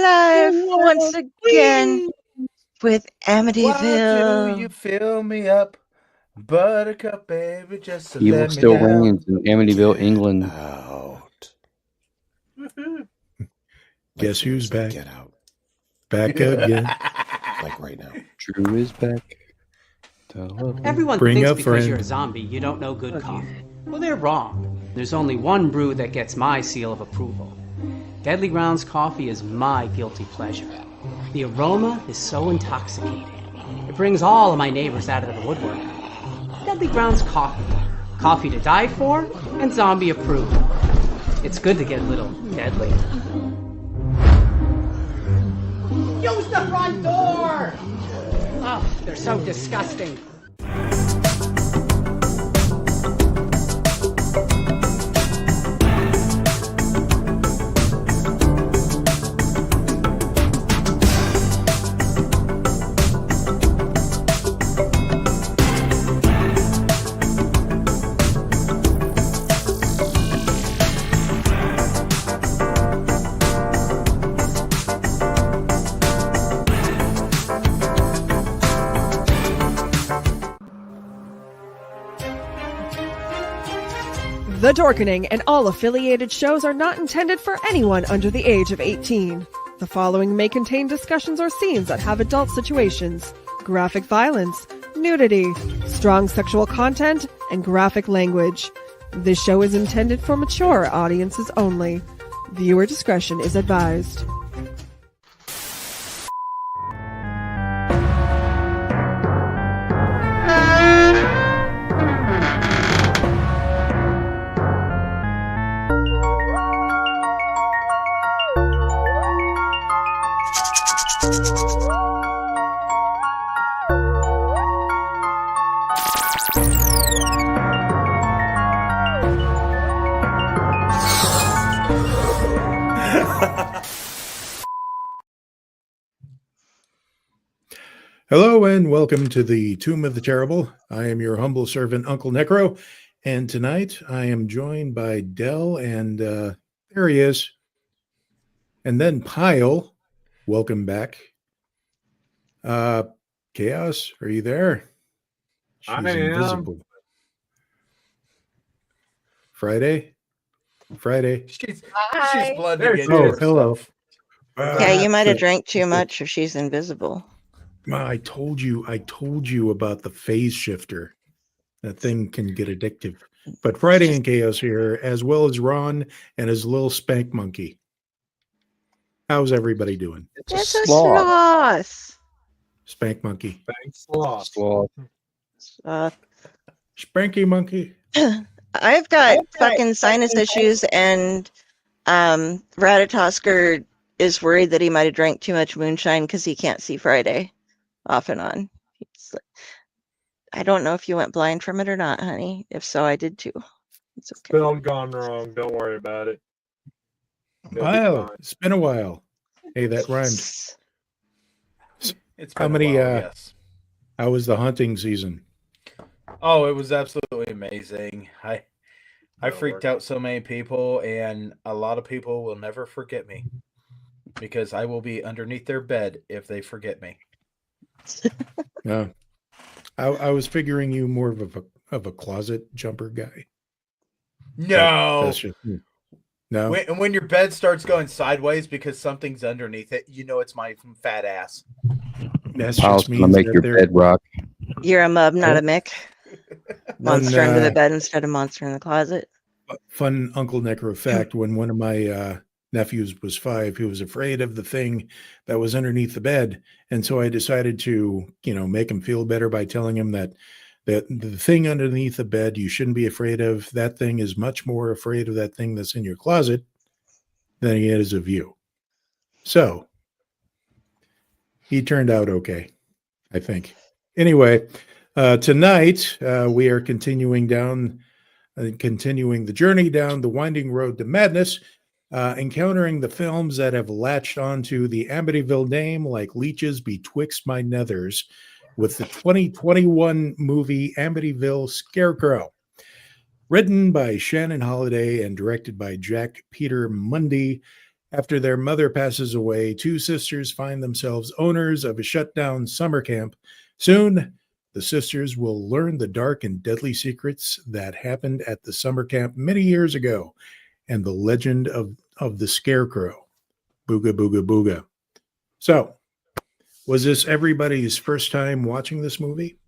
live once again with Amityville. Why do you fill me up, Buttercup, baby, just to Evil let me still down. reigns in Amityville, England. Out. Guess who's back? Get out. Back again. Like right now. Drew is back. Everyone Bring thinks up because friend. you're a zombie, you don't know good coffee. Well, they're wrong. There's only one brew that gets my seal of approval. Deadly Grounds coffee is my guilty pleasure. The aroma is so intoxicating. It brings all of my neighbors out of the woodwork. Deadly Grounds coffee. Coffee to die for and zombie approved. It's good to get a little deadly. Use the front door! Oh, they're so disgusting. The Dorkening and all affiliated shows are not intended for anyone under the age of 18. The following may contain discussions or scenes that have adult situations, graphic violence, nudity, strong sexual content, and graphic language. This show is intended for mature audiences only. Viewer discretion is advised. Hello and welcome to the Tomb of the Terrible. I am your humble servant, UncleNecRo, and tonight I am joined by Del and there he is. And then Pyle. Welcome back. Chaos, are you there? She's invisible. Friday? She's Hi. blending into Oh, herself. hello. Yeah, you might have drank too much or she's invisible. I told you about the phase shifter. That thing can get addictive. But Friday and Chaos here, as well as Ron and his little spank monkey. How's everybody doing? It's a sloth. Spank monkey. Sloth. Spanky monkey. I've got fucking sinus issues, and Ratatosker is worried that he might have drank too much moonshine because he can't see Friday off and on. I don't know if you went blind from it or not, honey. If so, I did too. It's okay. Film gone wrong. Don't worry about it. Wow, it's been a while. Hey, that rhymed. It's How been a many, while, yes. How was the hunting season? Oh, it was absolutely amazing. I freaked out so many people, and a lot of people will never forget me because I will be underneath their bed if they forget me. No, I was figuring you more of a closet jumper guy. No. That's just, no. When your bed starts going sideways because something's underneath it, you know it's my fat ass. That's Pyle's just gonna means make that your they're- bed rock. You're a mub, not a Mick. Monster When, under the bed instead of monster in the closet. Fun UncleNecRo fact: when one of my nephews was 5, he was afraid of the thing that was underneath the bed, and so I decided to, make him feel better by telling him that the thing underneath the bed you shouldn't be afraid of. That thing is much more afraid of that thing that's in your closet than he is of you. So he turned out okay, I think. Anyway, tonight we are continuing the journey down the winding road to madness, encountering the films that have latched onto the Amityville name like leeches betwixt my nethers, with the 2021 movie Amityville Scarecrow. Written by Shannon Holliday and directed by Jack Peter Mundy, After their mother passes away, two sisters find themselves owners of a shutdown summer camp. Soon, the sisters will learn the dark and deadly secrets that happened at the summer camp many years ago and the legend of the Scarecrow. Booga, booga, booga. So, was this everybody's first time watching this movie?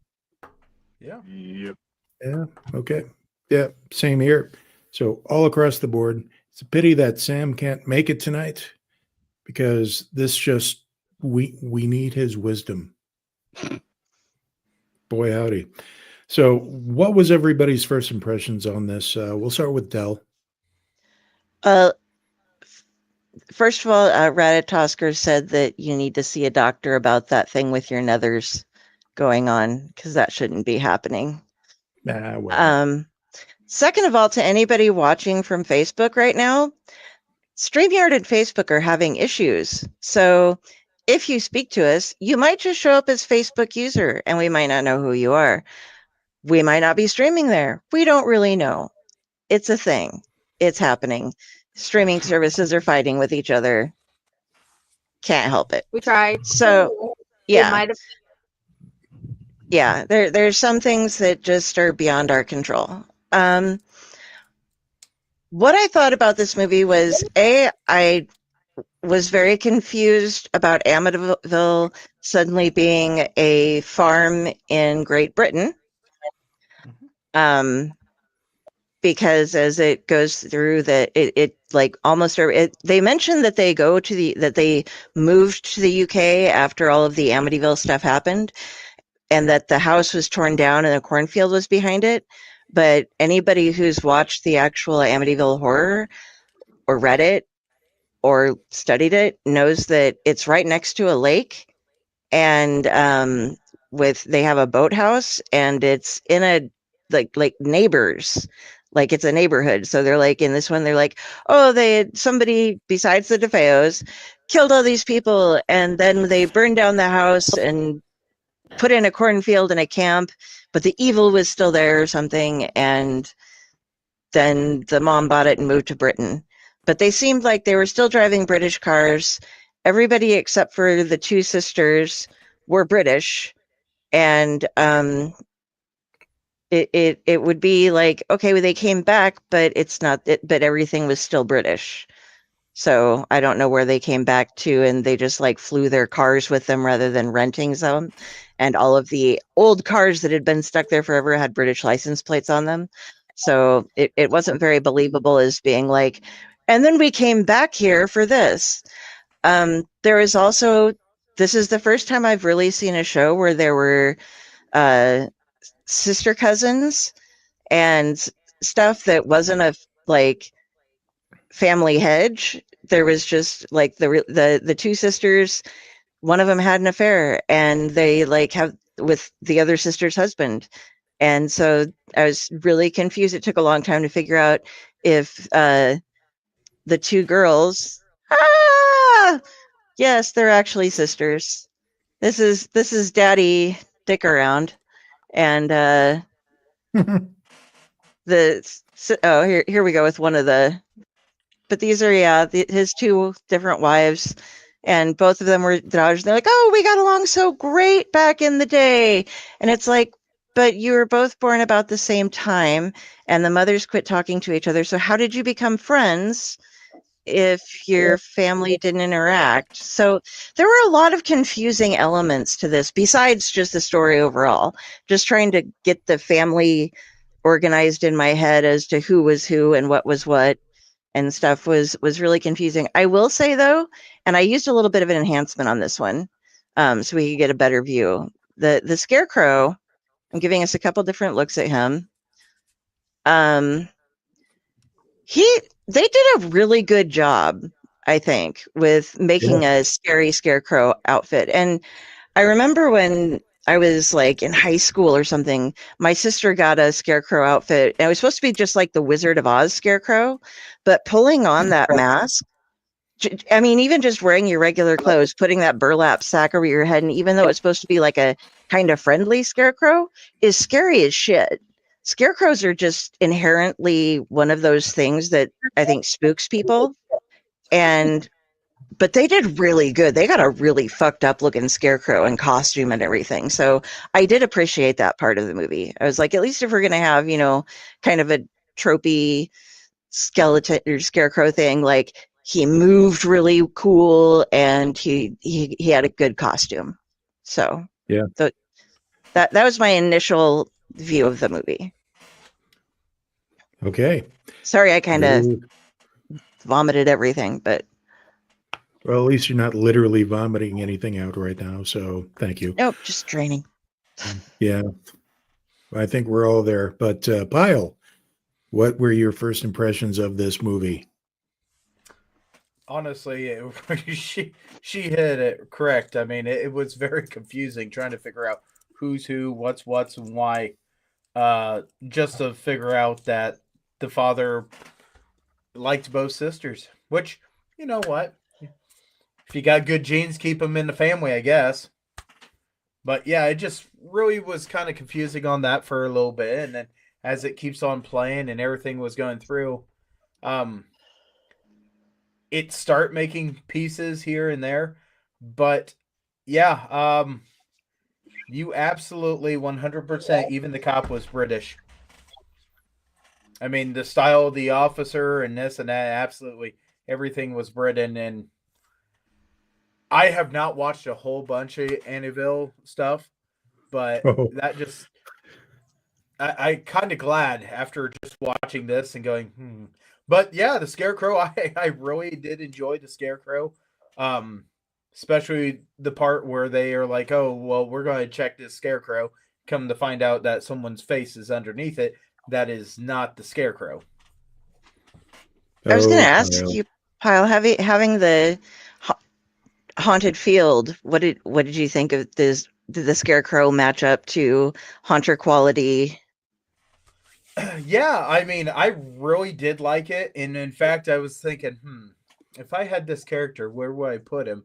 Yeah. Yep. Yeah. Okay. Yeah. Same here. So all across the board, it's a pity that Sam can't make it tonight because this just we need his wisdom. Boy, howdy. So, what was everybody's first impressions on this? We'll start with Del. First of all, Ratatosker said that you need to see a doctor about that thing with your nethers going on because that shouldn't be happening. Well. Second of all, to anybody watching from Facebook right now, StreamYard and Facebook are having issues. So if you speak to us, you might just show up as Facebook user and we might not know who you are. We might not be streaming there. We don't really know. It's a thing. It's happening. Streaming services are fighting with each other. Can't help it. We tried. So, It yeah. might have. Yeah, there's some things that just are beyond our control. What I thought about this movie was, I was very confused about Amityville suddenly being a farm in Great Britain. Because as it goes through it like almost they mentioned that they they moved to the UK after all of the Amityville stuff happened, and that the house was torn down and a cornfield was behind it. But anybody who's watched the actual Amityville horror or read it or studied it knows that it's right next to a lake, and they have a boathouse, and it's in a like neighbors. Like it's a neighborhood. So they're like, in this one, they're like, oh, somebody besides the DeFeos killed all these people. And then they burned down the house and put in a cornfield and a camp, but the evil was still there or something. And then the mom bought it and moved to Britain. But they seemed like they were still driving British cars. Everybody except for the two sisters were British. And, it would be like, okay, well, they came back, but it's not but everything was still British. So I don't know where they came back to, and they just like flew their cars with them rather than renting some. And all of the old cars that had been stuck there forever had British license plates on them. So it wasn't very believable as being like, and then we came back here for this. There is also, this is the first time I've really seen a show where there were sister cousins and stuff that wasn't a like family hedge. There was just like the two sisters, one of them had an affair, and they like have with the other sister's husband. And so I was really confused. It took a long time to figure out if the two girls, yes, they're actually sisters. This is Daddy Dick around. And here we go with one of the, but these are his two different wives, and both of them were daughters. They're like, oh, we got along so great back in the day, and it's like, but you were both born about the same time, and the mothers quit talking to each other. So how did you become friends if your family didn't interact? So there were a lot of confusing elements to this besides just the story overall. Just trying to get the family organized in my head as to who was who and what was what and stuff was really confusing. I will say though, and I used a little bit of an enhancement on this one, so we could get a better view. The Scarecrow, I'm giving us a couple different looks at him. They did a really good job, I think, with making a scary Scarecrow outfit. And I remember when I was like in high school or something, my sister got a Scarecrow outfit, and it was supposed to be just like the Wizard of Oz Scarecrow, but pulling on that mask, I mean, even just wearing your regular clothes, putting that burlap sack over your head, and even though it's supposed to be like a kind of friendly Scarecrow, is scary as shit. Scarecrows are just inherently one of those things that I think spooks people. And But they did really good. They got a really fucked up looking scarecrow and costume and everything. So I did appreciate that part of the movie. I was like, at least if we're gonna have, kind of a tropey skeleton or scarecrow thing, like he moved really cool and he had a good costume. So Yeah. that was my initial view of the movie. Okay. Sorry, I kind of Well, vomited everything, but at least you're not literally vomiting anything out right now. So thank you. nope, just draining. Yeah. I think we're all there. But Pyle, what were your first impressions of this movie? Honestly, she hit it correct. I mean, it was very confusing trying to figure out who's who, what's and why. Just to figure out that the father liked both sisters, which, you know what? If you got good genes, keep them in the family, I guess. But yeah, it just really was kind of confusing on that for a little bit. And then as it keeps on playing and everything was going through, it start making pieces here and there. But yeah, you absolutely 100%, even the cop was British. I mean, the style of the officer and this and that, absolutely everything was Britain. And I have not watched a whole bunch of Amityville stuff, but that just, I kind of glad after just watching this and going, But yeah, the Scarecrow, I really did enjoy the Scarecrow. Especially the part where they are like, oh, well, we're going to check this Scarecrow. Come to find out that someone's face is underneath it. That is not the Scarecrow. I was going to ask you, Pyle, having the haunted field, what did you think of this? Did the Scarecrow match up to haunter quality? Yeah, I mean, I really did like it. And in fact, I was thinking, if I had this character, where would I put him?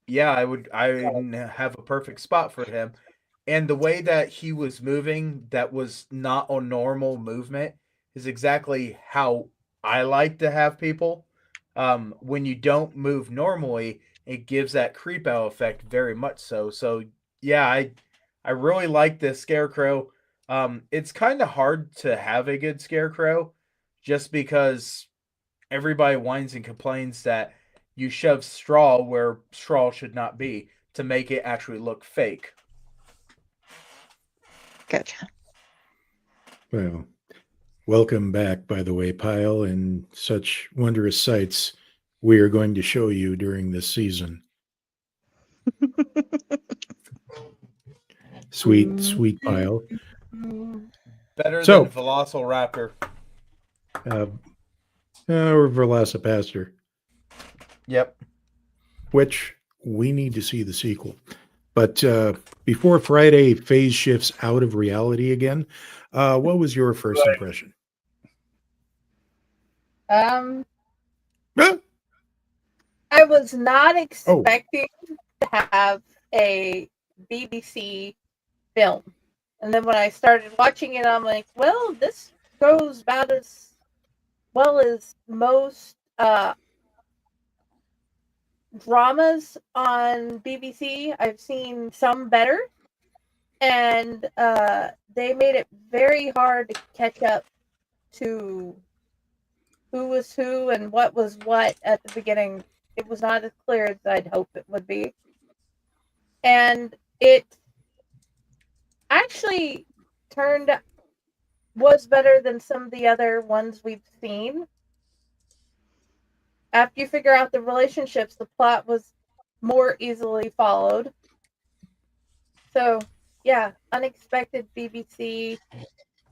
Yeah, I would have a perfect spot for him. And the way that he was moving, that was not a normal movement, is exactly how I like to have people. When you don't move normally, it gives that creep out effect very much so. So yeah, I really like this Scarecrow. It's kind of hard to have a good Scarecrow just because everybody whines and complains that you shove straw where straw should not be to make it actually look fake. Gotcha. Well, welcome back, by the way, Pyle, and such wondrous sights we are going to show you during this season. Sweet Pyle. Better than Velociraptor. Or Velocipaster. Yep. Which we need to see the sequel. But before Friday phase shifts out of reality again, what was your first impression? I was not expecting to have a BBC film. And then when I started watching it, I'm like, well, this goes about as well as most dramas on BBC. I've seen some better. And they made it very hard to catch up to who was who and what was what at the beginning. It was not as clear as I'd hoped it would be. And it actually was better than some of the other ones we've seen. After you figure out the relationships, the plot was more easily followed. So, yeah, unexpected BBC,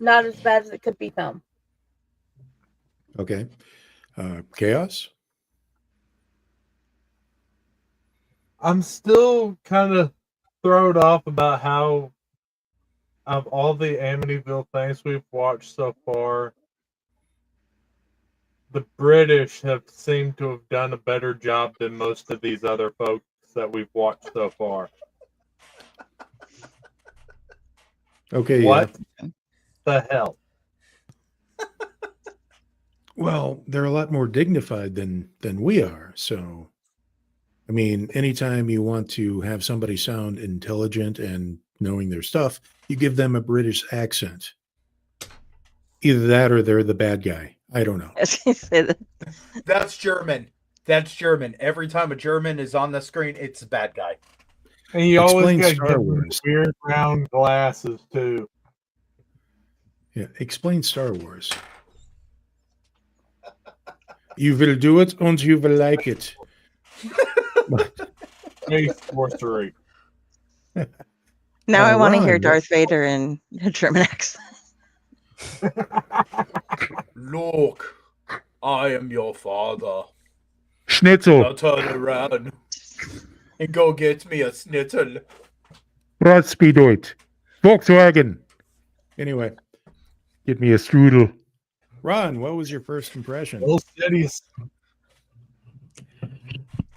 not as bad as it could become. Okay. Chaos? I'm still kind of thrown off about how, of all the Amityville things we've watched so far, the British have seemed to have done a better job than most of these other folks that we've watched so far. Okay. What the hell? Well, they're a lot more dignified than we are. So, I mean, anytime you want to have somebody sound intelligent and knowing their stuff, you give them a British accent. Either that or they're the bad guy. I don't know. That's German. That's German. Every time a German is on the screen, it's a bad guy. And you always Explain got to Star give them Wars. weird round glasses too. Yeah, explain Star Wars. You will do it and you will like it. Space sorcery. Now I want to hear Ron, Darth Vader in a German accent. Look, I am your father. Schnitzel. Now turn around and go get me a schnitzel. Ratspeedoid. Volkswagen. Anyway, get me a strudel. Ron, what was your first impression? Those cities.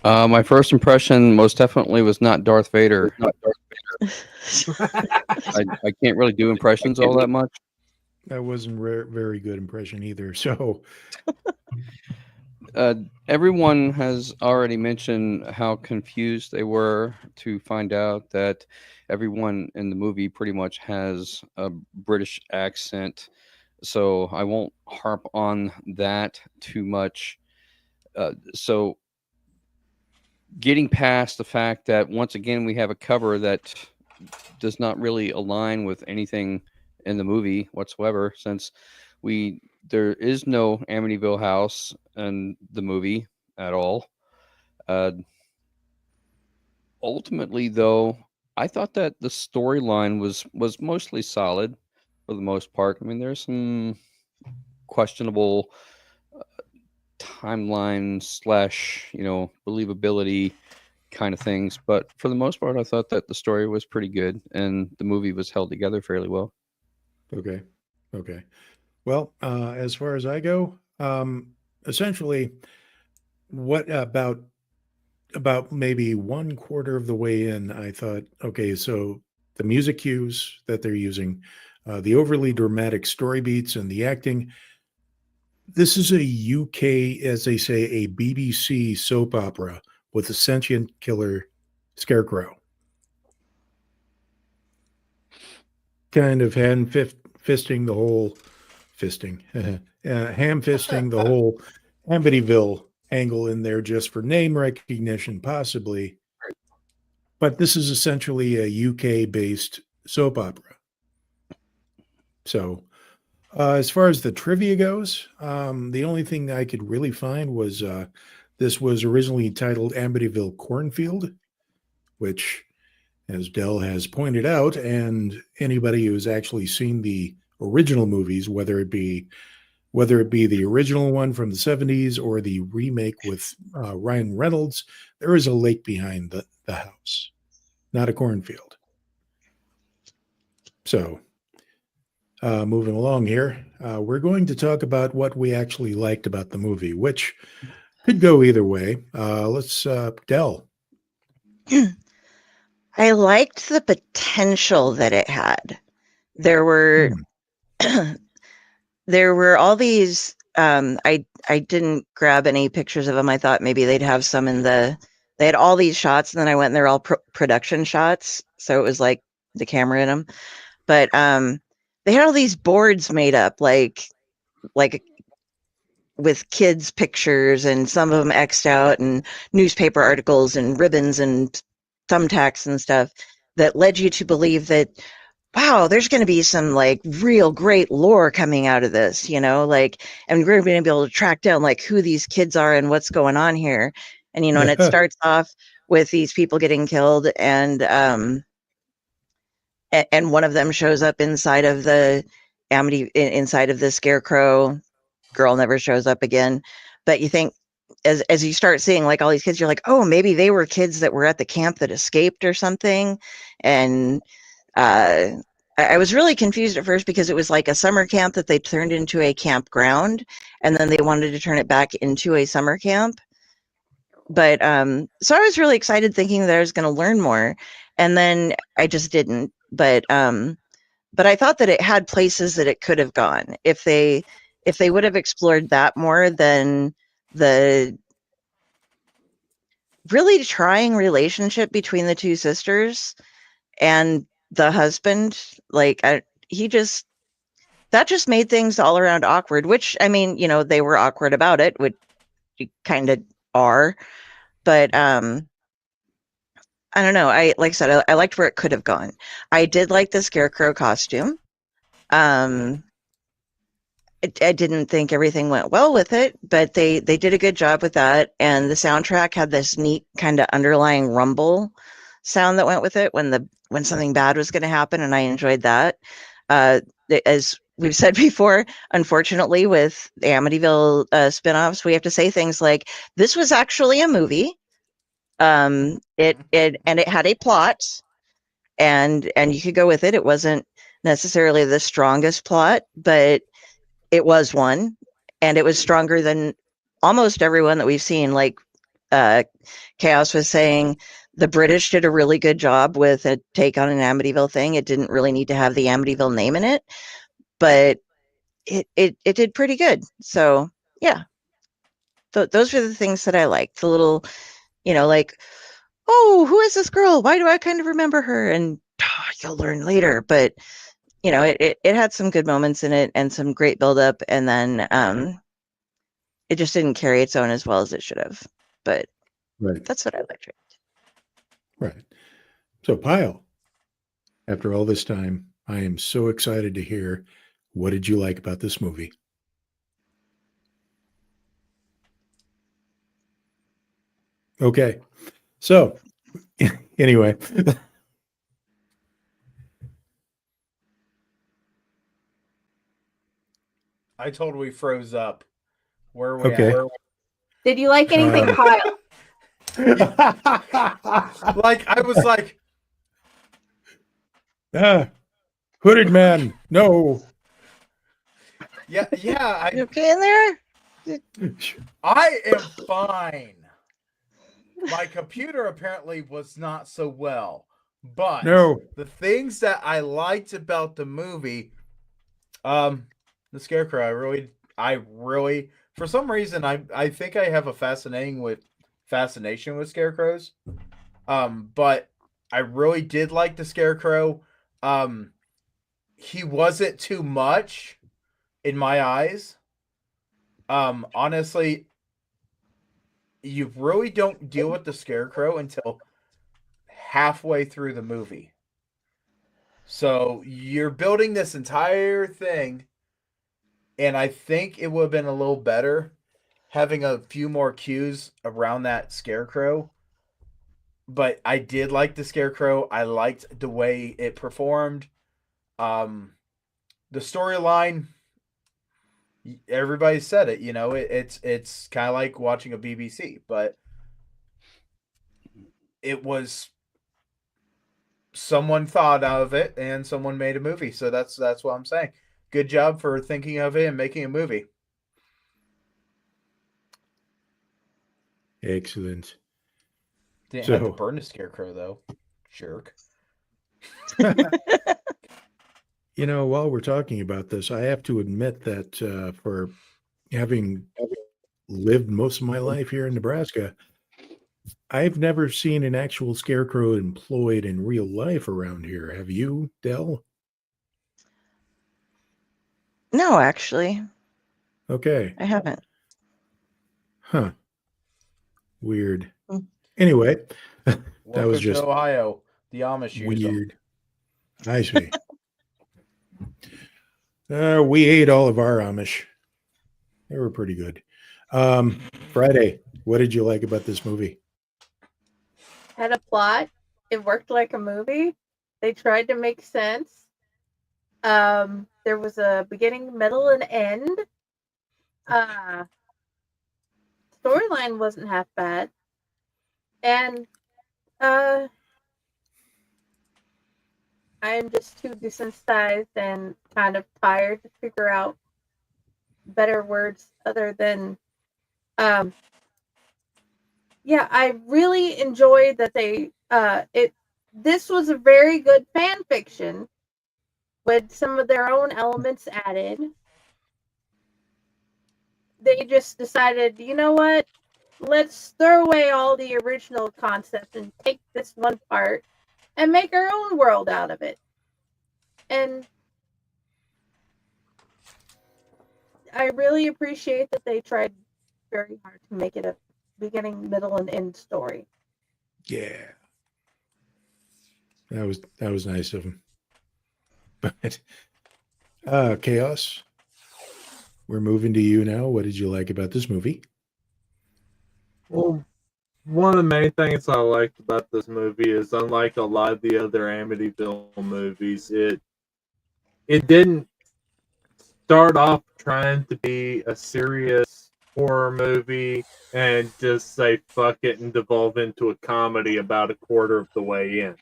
My first impression most definitely was not Darth Vader. I can't really do impressions all that much. That wasn't very good impression either. So everyone has already mentioned how confused they were to find out that everyone in the movie pretty much has a British accent. So I won't harp on that too much. So getting past the fact that once again we have a cover that does not really align with anything in the movie whatsoever, since there is no Amityville house in the movie at all. Ultimately, though, I thought that the storyline was mostly solid for the most part. I mean, there's some questionable timeline / believability kind of things, but for the most part, I thought that the story was pretty good and the movie was held together fairly well. Okay. Well, as far as I go, essentially, what about maybe 1/4 of the way in, I thought, okay, so the music cues that they're using, the overly dramatic story beats and the acting. This is a UK, as they say, a BBC soap opera with a sentient killer scarecrow. Kind of ham-fisting the whole Amityville angle in there just for name recognition, possibly. But this is essentially a UK-based soap opera. So, as far as the trivia goes, the only thing I could really find was this was originally titled Amityville Cornfield, which, as Dell has pointed out, and anybody who's actually seen the original movies, whether it be the original one from the 70s or the remake with Ryan Reynolds, there is a lake behind the house, not a cornfield. So, moving along here, we're going to talk about what we actually liked about the movie, which could go either way. Let's Dell. I liked the potential that it had. There were there were all these I didn't grab any pictures of them. I thought maybe they'd have some they had all these shots, and then I went and they're all production shots, so it was like the camera in them. But they had all these boards made up like with kids' pictures, and some of them X'd out, and newspaper articles and ribbons and thumbtacks and stuff that led you to believe that, wow, there's going to be some like real great lore coming out of this, and we're going to be able to track down like who these kids are and what's going on here. And, and it starts off with these people getting killed, and one of them shows up inside of the Scarecrow. Girl never shows up again. But you think, as you start seeing like all these kids, you're like, oh, maybe they were kids that were at the camp that escaped or something. And I was really confused at first because it was like a summer camp that they turned into a campground, and then they wanted to turn it back into a summer camp. But so I was really excited thinking that I was going to learn more, and then I just didn't. But I thought that it had places that it could have gone if they would have explored that more than the really trying relationship between the two sisters and the husband. Like, that just made things all around awkward, which, I mean, they were awkward about it, which you kind of are. But I don't know. Like I said, I liked where it could have gone. I did like the Scarecrow costume. I didn't think everything went well with it, but they did a good job with that. And the soundtrack had this neat kind of underlying rumble sound that went with it when something bad was going to happen, and I enjoyed that. As we've said before, unfortunately, with the Amityville spinoffs, we have to say things like, "This was actually a movie." It had a plot, and you could go with it. It wasn't necessarily the strongest plot, but it was one, and it was stronger than almost everyone that we've seen. Like Chaos was saying, the British did a really good job with a take on an Amityville thing. It didn't really need to have the Amityville name in it, but it did pretty good. So yeah, those are the things that I liked. The little, like, oh, who is this girl? Why do I kind of remember her? And you'll learn later, but it had some good moments in it and some great buildup, and then it just didn't carry its own as well as it should have. But Right. that's what I liked. Right. So, Pyle, after all this time, I am so excited to hear, what did you like about this movie? Okay. So, anyway. I totally froze up. Where are we Okay. at? Did you like anything, Pyle? Like, I was like, Hooded man, no. yeah, You okay in there? I am fine. My computer apparently was not so well, but No. the things that I liked about the movie, the Scarecrow, I really, for some reason, I think I have a fascination with scarecrows. But I really did like the Scarecrow. He wasn't too much in my eyes. Honestly, you really don't deal with the Scarecrow until halfway through the movie. So you're building this entire thing, and I think it would have been a little better having a few more cues around that Scarecrow. But I did like the Scarecrow. I liked the way it performed. The storyline, everybody said it, it's kind of like watching a BBC, but it was someone thought of it and someone made a movie. So that's what I'm saying. Good job for thinking of it and making a movie. Excellent. Didn't have to burn the Scarecrow though. Jerk. While we're talking about this, I have to admit that for having lived most of my life here in Nebraska, I've never seen an actual scarecrow employed in real life around here. Have you, Del? No, actually. Okay. I haven't. Huh. Weird. Mm. Anyway, Welcome was just to Ohio. The Amish use them. weird. I see. We ate all of our Amish. They were pretty good. Friday, what did you like about this movie? Had a plot. It worked like a movie. They tried to make sense. There was a beginning, middle, and end. Storyline wasn't half bad. And I'm just too desensitized and kind of tired to figure out better words other than I really enjoyed that this was a very good fan fiction with some of their own elements added. They just decided, you know what? let's throw away all the original concept and take this one part and make our own world out of it. And I really appreciate that they tried very hard to make it a beginning, middle, and end story. Yeah. That was nice of him. But Chaos, we're moving to you now. What did you like about this movie? Well, one of the main things I liked about this movie is, unlike a lot of the other Amityville movies, it didn't start off trying to be a serious horror movie and just say fuck it and devolve into a comedy about a quarter of the way in.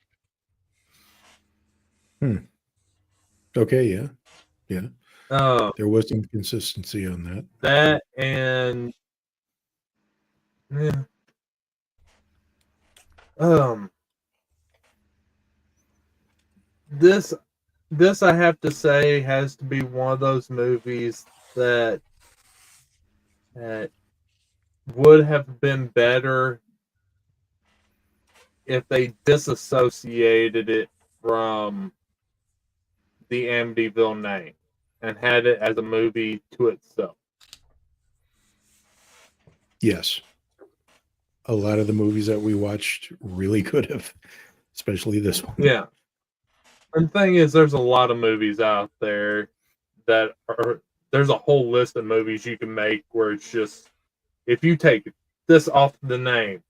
Okay, yeah. There was some consistency on that. That and this I have to say has to be one of those movies that would have been better if they disassociated it from the Amityville name and had it as a movie to itself. Yes. A lot of the movies that we watched really could have, especially this one. Yeah. And the thing is, there's a lot of movies out there that are, there's a whole list of movies you can make where it's just, if you take this off the name,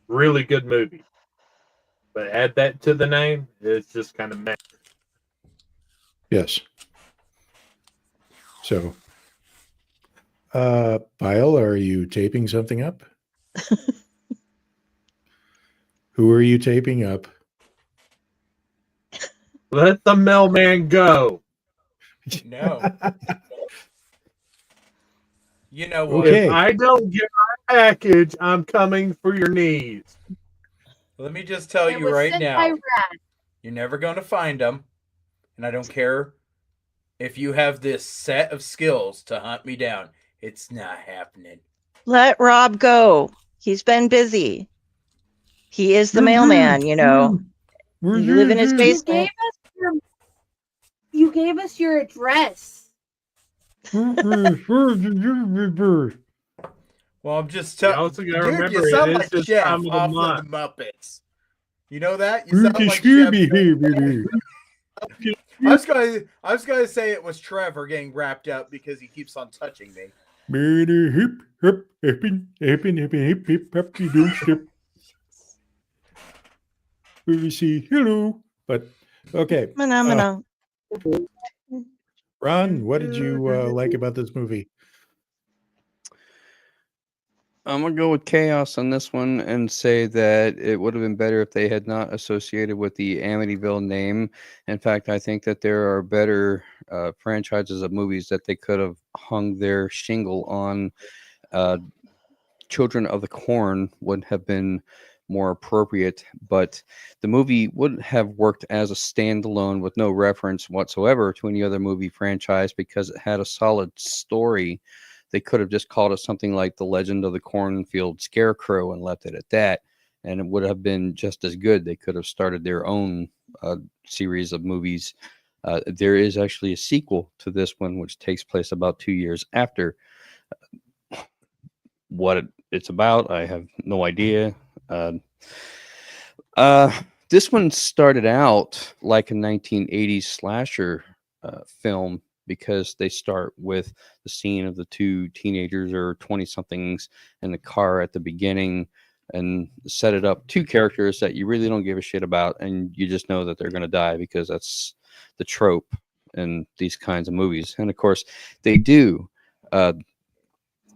really good movie. But add that to the name, it's just kind of meh. Yes. So, Pyle, are you taping something up? Who are you taping up? Let the mailman go. No. You know what? Okay. If I don't get my package, I'm coming for your knees. Let me just tell It you was right sent now. by Raz. You're never going to find them. And I don't care if you have this set of skills to hunt me down. It's not happening. Let Rob go. He's been busy. He is the mailman, you know. You live in his basement. You gave us your address. Well, I'm just You telling also you. gotta Dude, remember, you sound it is like just Jeff time of the off month. of the Muppets. You know that? You sound like Jeff. I was gonna say it was Trevor getting wrapped up because he keeps on touching me. We see hello, but okay. Phenomenal. Ron, what did you like about this movie? I'm gonna go with Chaos on this one and say that it would have been better if they had not associated with the Amityville name. In fact, I think that there are better franchises of movies that they could have hung their shingle on. Children of the Corn would have been more appropriate, but the movie would have worked as a standalone with no reference whatsoever to any other movie franchise because it had a solid story. They could have just called it something like The Legend of the Cornfield Scarecrow and left it at that, and it would have been just as good. They could have started their own series of movies. There is actually a sequel to this one, which takes place about 2 years after. What it's about, I have no idea. This one started out like a 1980s slasher film because they start with the scene of the two teenagers or 20-somethings in the car at the beginning and set it up two characters that you really don't give a shit about, and you just know that they're going to die because that's the trope in these kinds of movies. And of course, they do.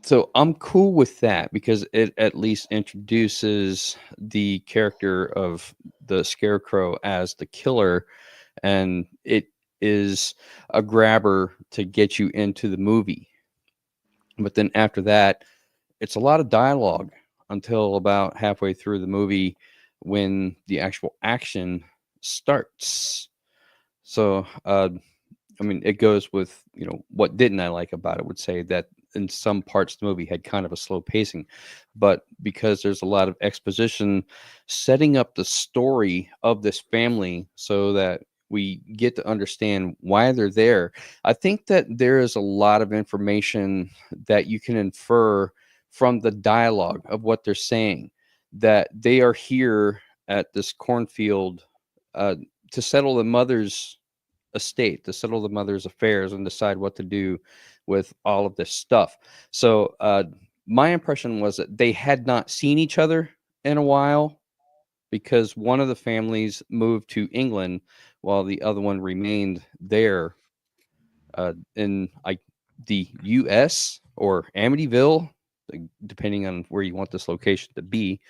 So I'm cool with that because it at least introduces the character of the Scarecrow as the killer, and it is a grabber to get you into the movie. But then after that, it's a lot of dialogue until about halfway through the movie when the actual action starts. So, I mean, it goes with, what didn't I like about it? Would say that in some parts of the movie had kind of a slow pacing, but because there's a lot of exposition setting up the story of this family so that we get to understand why they're there. I think that there is a lot of information that you can infer from the dialogue of what they're saying, that they are here at this cornfield to settle the mother's estate, to settle the mother's affairs and decide what to do with all of this stuff. So my impression was that they had not seen each other in a while because one of the families moved to England while the other one remained there in the U.S. or Amityville, depending on where you want this location to be.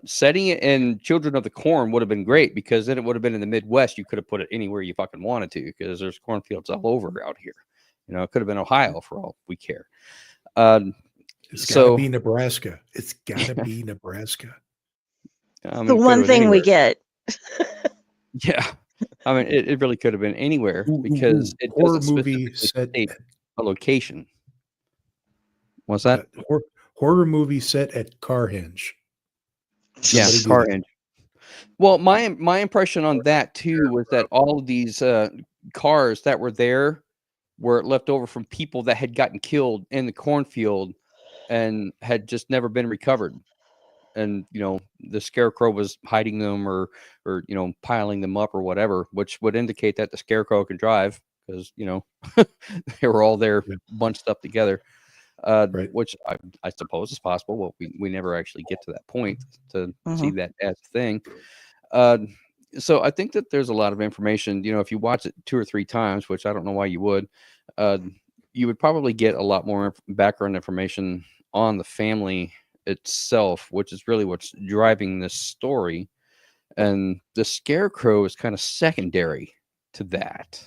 Setting it in Children of the Corn would have been great because then it would have been in the Midwest. You could have put it anywhere you fucking wanted to because there's cornfields all over out here. You know, it could have been Ohio for all we care. It's got to be Nebraska. It's got to be Nebraska. I mean, The one thing we get. Yeah. I mean, it really could have been anywhere because it horror doesn't movie set state a location. What's that? Horror movie set at Carhenge. Yeah, Carhenge. Well, my impression on that too was that all of these cars that were there were left over from people that had gotten killed in the cornfield and had just never been recovered. And, you know, the Scarecrow was hiding them or, you know, piling them up or whatever, which would indicate that the Scarecrow can drive because, you know, they were all there bunched up together, which I suppose is possible. Well, we never actually get to that point to see that as a thing. So I think that there's a lot of information, you know, if you watch it 2 or 3 times, which I don't know why you would probably get a lot more background information on the family itself, which is really what's driving this story. And the Scarecrow is kind of secondary to that.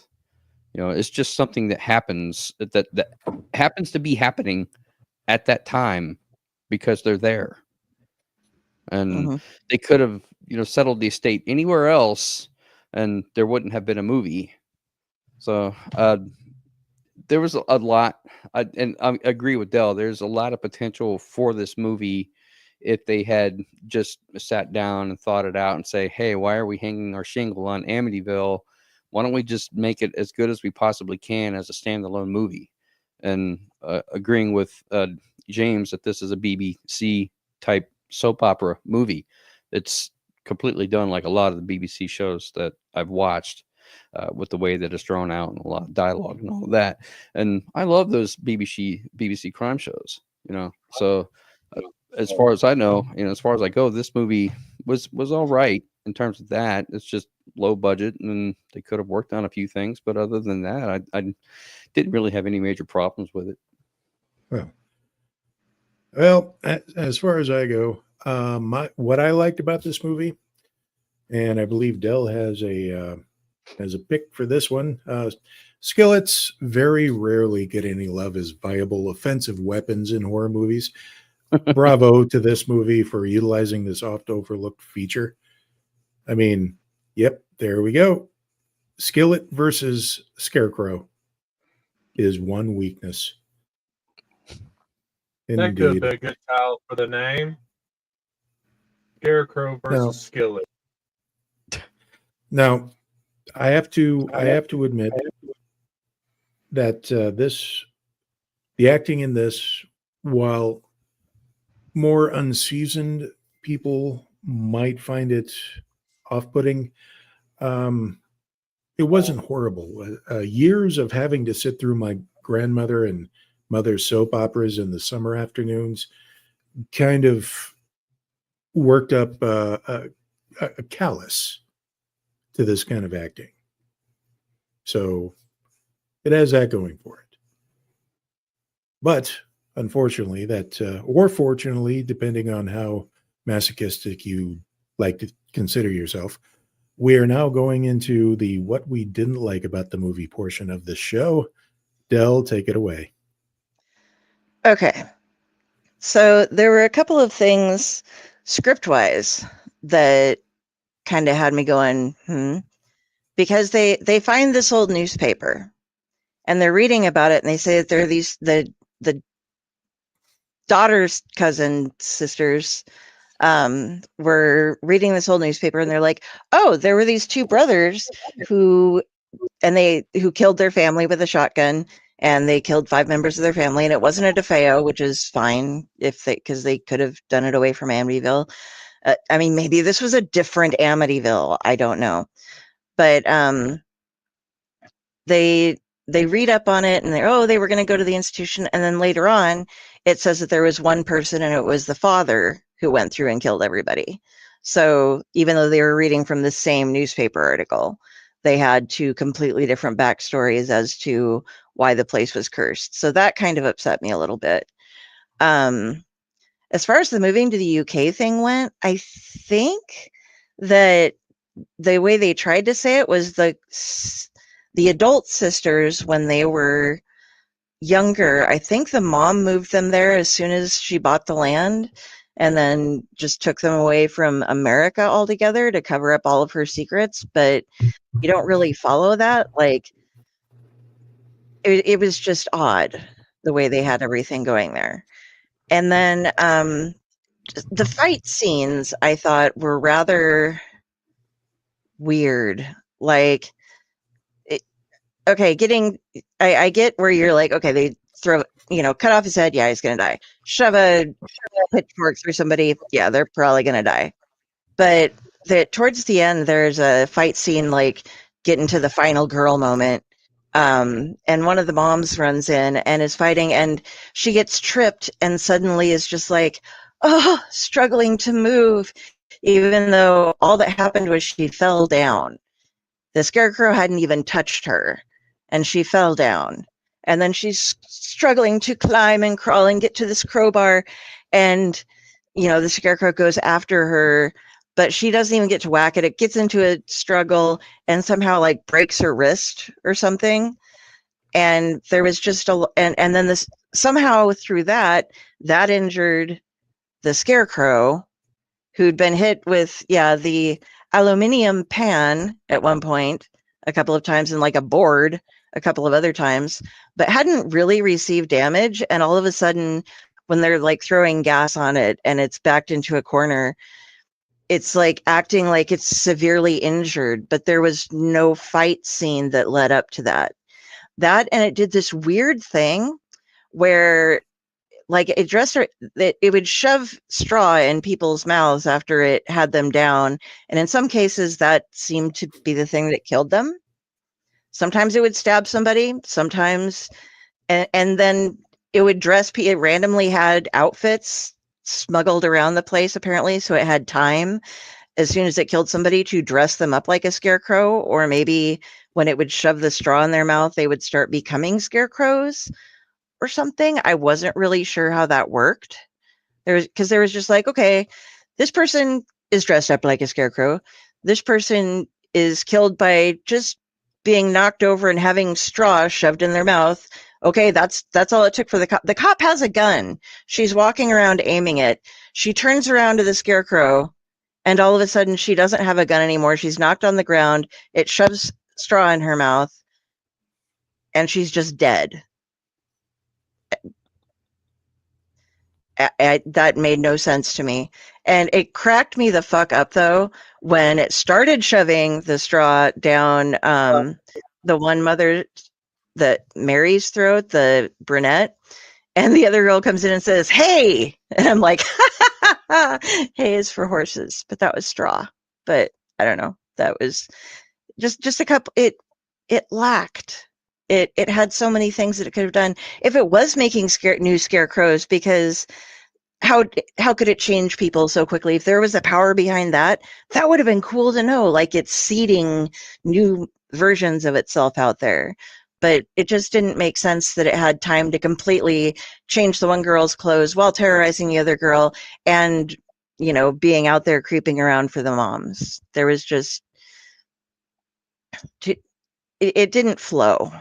You know, it's just something that happens that happens to be happening at that time because they're there. And they could have, you know, settled the estate anywhere else and there wouldn't have been a movie. So there was a lot, and I agree with Del, there's a lot of potential for this movie if they had just sat down and thought it out and say, hey, why are we hanging our shingle on Amityville? Why don't we just make it as good as we possibly can as a standalone movie? And agreeing with James that this is a BBC type soap opera movie. It's completely done like a lot of the BBC shows that I've watched, with the way that it's drawn out and a lot of dialogue and all of that. And I love those BBC crime shows, you know. So as far as I know, you know, as far as I go, this movie was all right in terms of that. It's just low budget and they could have worked on a few things, but other than that, I didn't really have any major problems with it. Well, as far as I go, what I liked about this movie, and I believe Del has a pick for this one, skillets very rarely get any love as viable offensive weapons in horror movies. Bravo to this movie for utilizing this oft overlooked feature. I mean, yep, there we go. Skillet versus Scarecrow is one weakness. That could be a good title for the name. Scarecrow versus Skillet. Now, I have to admit that the acting in this, while more unseasoned people might find it off-putting, it wasn't horrible. Years of having to sit through my grandmother and mother's soap operas in the summer afternoons kind of worked up a callus to this kind of acting. So it has that going for it. But unfortunately, or fortunately, depending on how masochistic you like to consider yourself, we are now going into the what we didn't like about the movie portion of the show. Del, take it away. Okay. So there were a couple of things script-wise that kind of had me going, because they find this old newspaper and they're reading about it and they say that there are the daughter's cousin sisters were reading this old newspaper, and they're like, oh, there were these two brothers who killed their family with a shotgun, and they killed 5 members of their family, and it wasn't a DeFeo, which is fine because they could have done it away from Amityville. I mean, maybe this was a different Amityville. I don't know, but they read up on it, and they were going to go to the institution, and then later on, it says that there was one person, and it was the father who went through and killed everybody. So even though they were reading from the same newspaper article, they had 2 completely different backstories as to why the place was cursed. So that kind of upset me a little bit. As far as the moving to the UK thing went, I think that the way they tried to say it was the adult sisters, when they were younger, I think the mom moved them there as soon as she bought the land, and then just took them away from America altogether to cover up all of her secrets. But you don't really follow that. Like, it was just odd the way they had everything going there. And then the fight scenes, I thought, were rather weird. Like, okay, I get where you're like, okay, they throw, cut off his head, yeah, he's gonna die. Shove a pitchfork through somebody, yeah, they're probably gonna die. But towards the end, there's a fight scene, like getting to the final girl moment, and one of the moms runs in and is fighting, and she gets tripped and suddenly is just like, oh, struggling to move, even though all that happened was she fell down. The Scarecrow hadn't even touched her, and she fell down. And then she's struggling to climb and crawl and get to this crowbar, and the Scarecrow goes after her, but she doesn't even get to whack it. It gets into a struggle and somehow like breaks her wrist or something. And there was just and then this somehow through that injured the Scarecrow, who'd been hit with the aluminum pan at one point a couple of times, and like a board a couple of other times, but hadn't really received damage. And all of a sudden, when they're like throwing gas on it and it's backed into a corner, it's like acting like it's severely injured, but there was no fight scene that led up to that. And it did this weird thing where like it would shove straw in people's mouths after it had them down. And in some cases that seemed to be the thing that killed them. Sometimes it would stab somebody, sometimes, and then it would it randomly had outfits smuggled around the place, apparently, so it had time as soon as it killed somebody to dress them up like a scarecrow, or maybe when it would shove the straw in their mouth, they would start becoming scarecrows or something. I wasn't really sure how that worked. There was just like, okay, this person is dressed up like a scarecrow. This person is killed by just being knocked over and having straw shoved in their mouth. Okay, that's all it took for the cop. The cop has a gun. She's walking around aiming it. She turns around to the Scarecrow, and all of a sudden she doesn't have a gun anymore. She's knocked on the ground. It shoves straw in her mouth, and she's just dead. That made no sense to me. And it cracked me the fuck up, though, when it started shoving the straw down the one mother that Mary's throat, the brunette, and the other girl comes in and says, "Hey!" And I'm like, "Hay is for horses," but that was straw. But I don't know. That was just a couple. It lacked. It had so many things that it could have done if it was making new scarecrows, because how could it change people so quickly? If there was a power behind that would have been cool to know, like it's seeding new versions of itself out there. But it just didn't make sense that it had time to completely change the one girl's clothes while terrorizing the other girl and, being out there creeping around for the moms. There was just, it didn't flow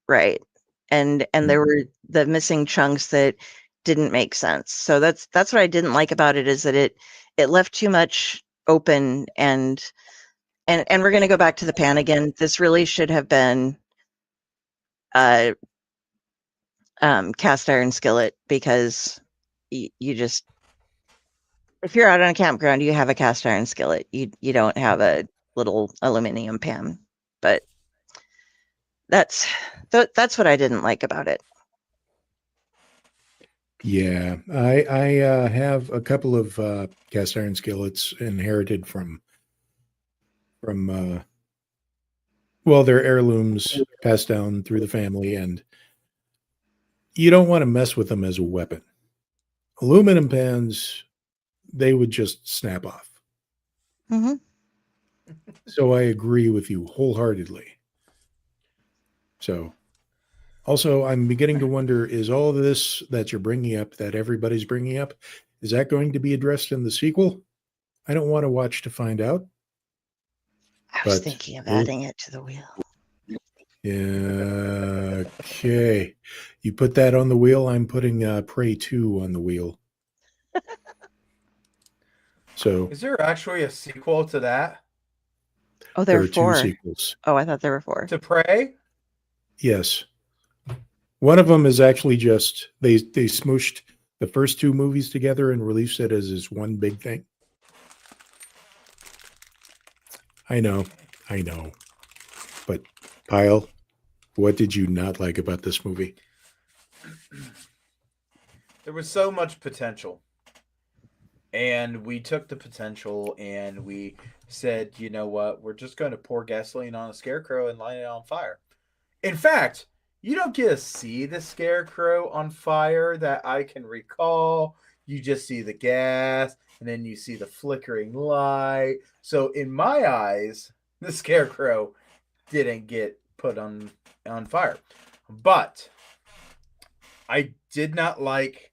right. And there were the missing chunks that didn't make sense. So that's what I didn't like about it, is that it left too much open, and we're going to go back to the pan again. This really should have been cast iron skillet, because you just, if you're out on a campground, you have a cast iron skillet. You don't have a little aluminum pan. But that's what I didn't like about it. Yeah, I have a couple of cast iron skillets inherited from well, they're heirlooms passed down through the family, and you don't want to mess with them as a weapon. Aluminum pans, they would just snap off. Mm-hmm. So I agree with you wholeheartedly. So, also, I'm beginning to wonder, is all of this that you're bringing up, that everybody's bringing up, is that going to be addressed in the sequel? I don't want to watch to find out. I was But thinking of we'll- adding it to the wheel. Yeah, okay. You put that on the wheel, I'm putting Prey 2 on the wheel. So Is there actually a sequel to that? Oh, there there are are two four. sequels. Oh, I thought there were four. To Prey? Yes. One of them is actually just they smooshed the first two movies together and released it as this one big thing. I know. But Pyle, what did you not like about this movie? There was so much potential. And we took the potential and we said, you know what? We're just going to pour gasoline on a scarecrow and light it on fire. In fact, you don't get to see the scarecrow on fire that I can recall. You just see the gas and then you see the flickering light. So in my eyes, the scarecrow didn't get put on fire. But I did not like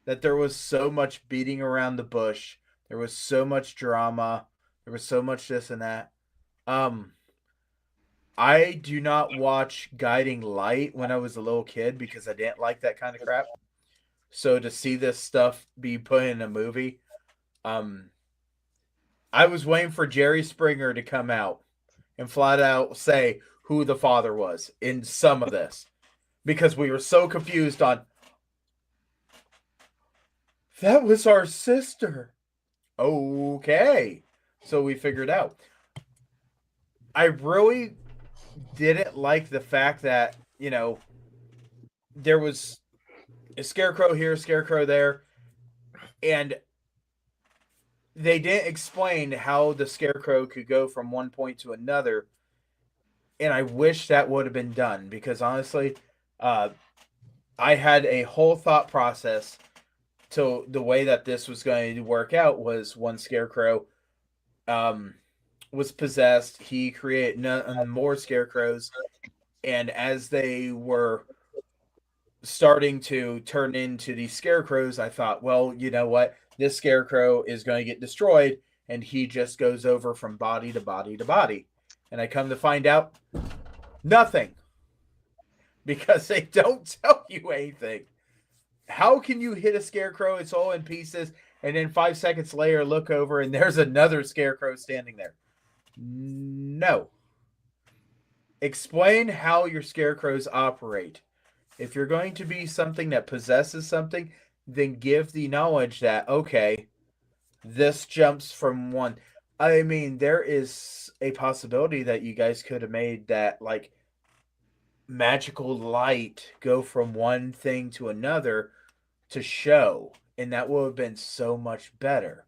that there was so much beating around the bush. There was so much drama. There was so much this and that. I do not watch Guiding Light when I was a little kid because I didn't like that kind of crap. So to see this stuff be put in a movie, I was waiting for Jerry Springer to come out and flat out say who the father was in some of this because we were so confused on that was our sister. Okay. So we figured out. I really didn't like the fact that, you know, there was a scarecrow here, a scarecrow there, and they didn't explain how the scarecrow could go from one point to another. And I wish that would have been done because honestly, I had a whole thought process to the way that this was going to work out was one scarecrow was possessed. He created more scarecrows. And as they were starting to turn into these scarecrows, I thought, well, you know what? This scarecrow is going to get destroyed. And he just goes over from body to body to body. And I come to find out nothing. Because they don't tell you anything. How can you hit a scarecrow? It's all in pieces. And then 5 seconds later, look over and there's another scarecrow standing there. No. Explain how your scarecrows operate. If you're going to be something that possesses something, then give the knowledge that, okay, this jumps from one. I mean, there is a possibility that you guys could have made that, like, magical light go from one thing to another to show, and that would have been so much better.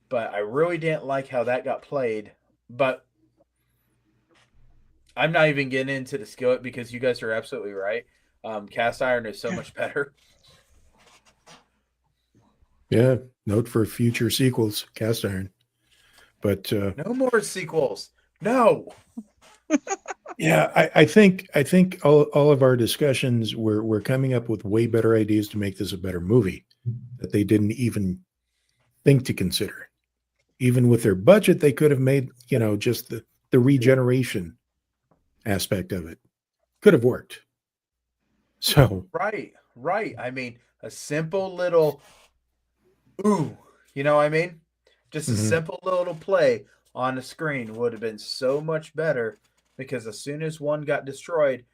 But I really didn't like how that got played. But I'm not even getting into the skillet because you guys are absolutely right. Cast iron is so much better. Yeah, note for future sequels, cast iron. But no more sequels. No. Yeah, I think all of our discussions we're coming up with way better ideas to make this a better movie that they didn't even think to consider. Even with their budget, they could have made, you know, just the regeneration aspect of it. Could have worked. So Right. I mean, a simple little ooh, you know what I mean? Just a simple little play on the screen would have been so much better because as soon as one got destroyed,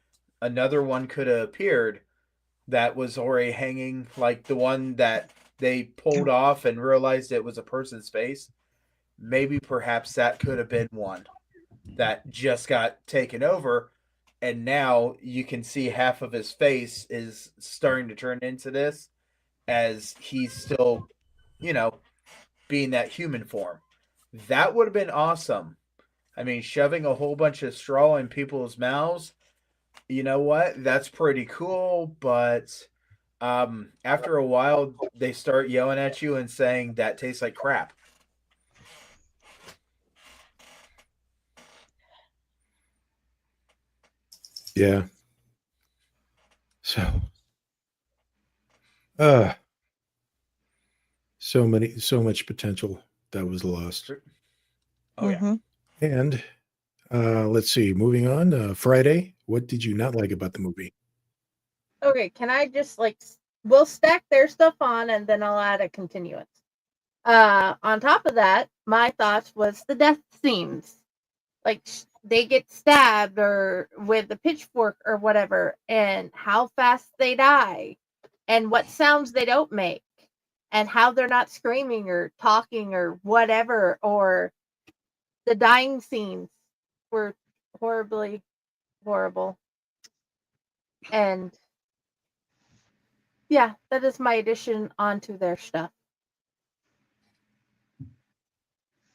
another one could have appeared. that was already hanging, like the one that they pulled off and realized it was a person's face. Maybe perhaps that could have been one that just got taken over, and now you can see half of his face is starting to turn into this as he's still, being that human form. That would have been awesome. I mean, shoving a whole bunch of straw in people's mouths, you know what? That's pretty cool, but after a while, they start yelling at you and saying that tastes like crap. Yeah. So, so much potential that was lost. Oh yeah. Mhm. And let's see, moving on. Friday, what did you not like about the movie? Okay, can I just we'll stack their stuff on and then I'll add a continuance. On top of that, my thoughts was the death scenes. Like they get stabbed or with a pitchfork or whatever, and how fast they die, and what sounds they don't make, and how they're not screaming or talking or whatever, or the dying scenes were horribly horrible. And yeah, that is my addition onto their stuff.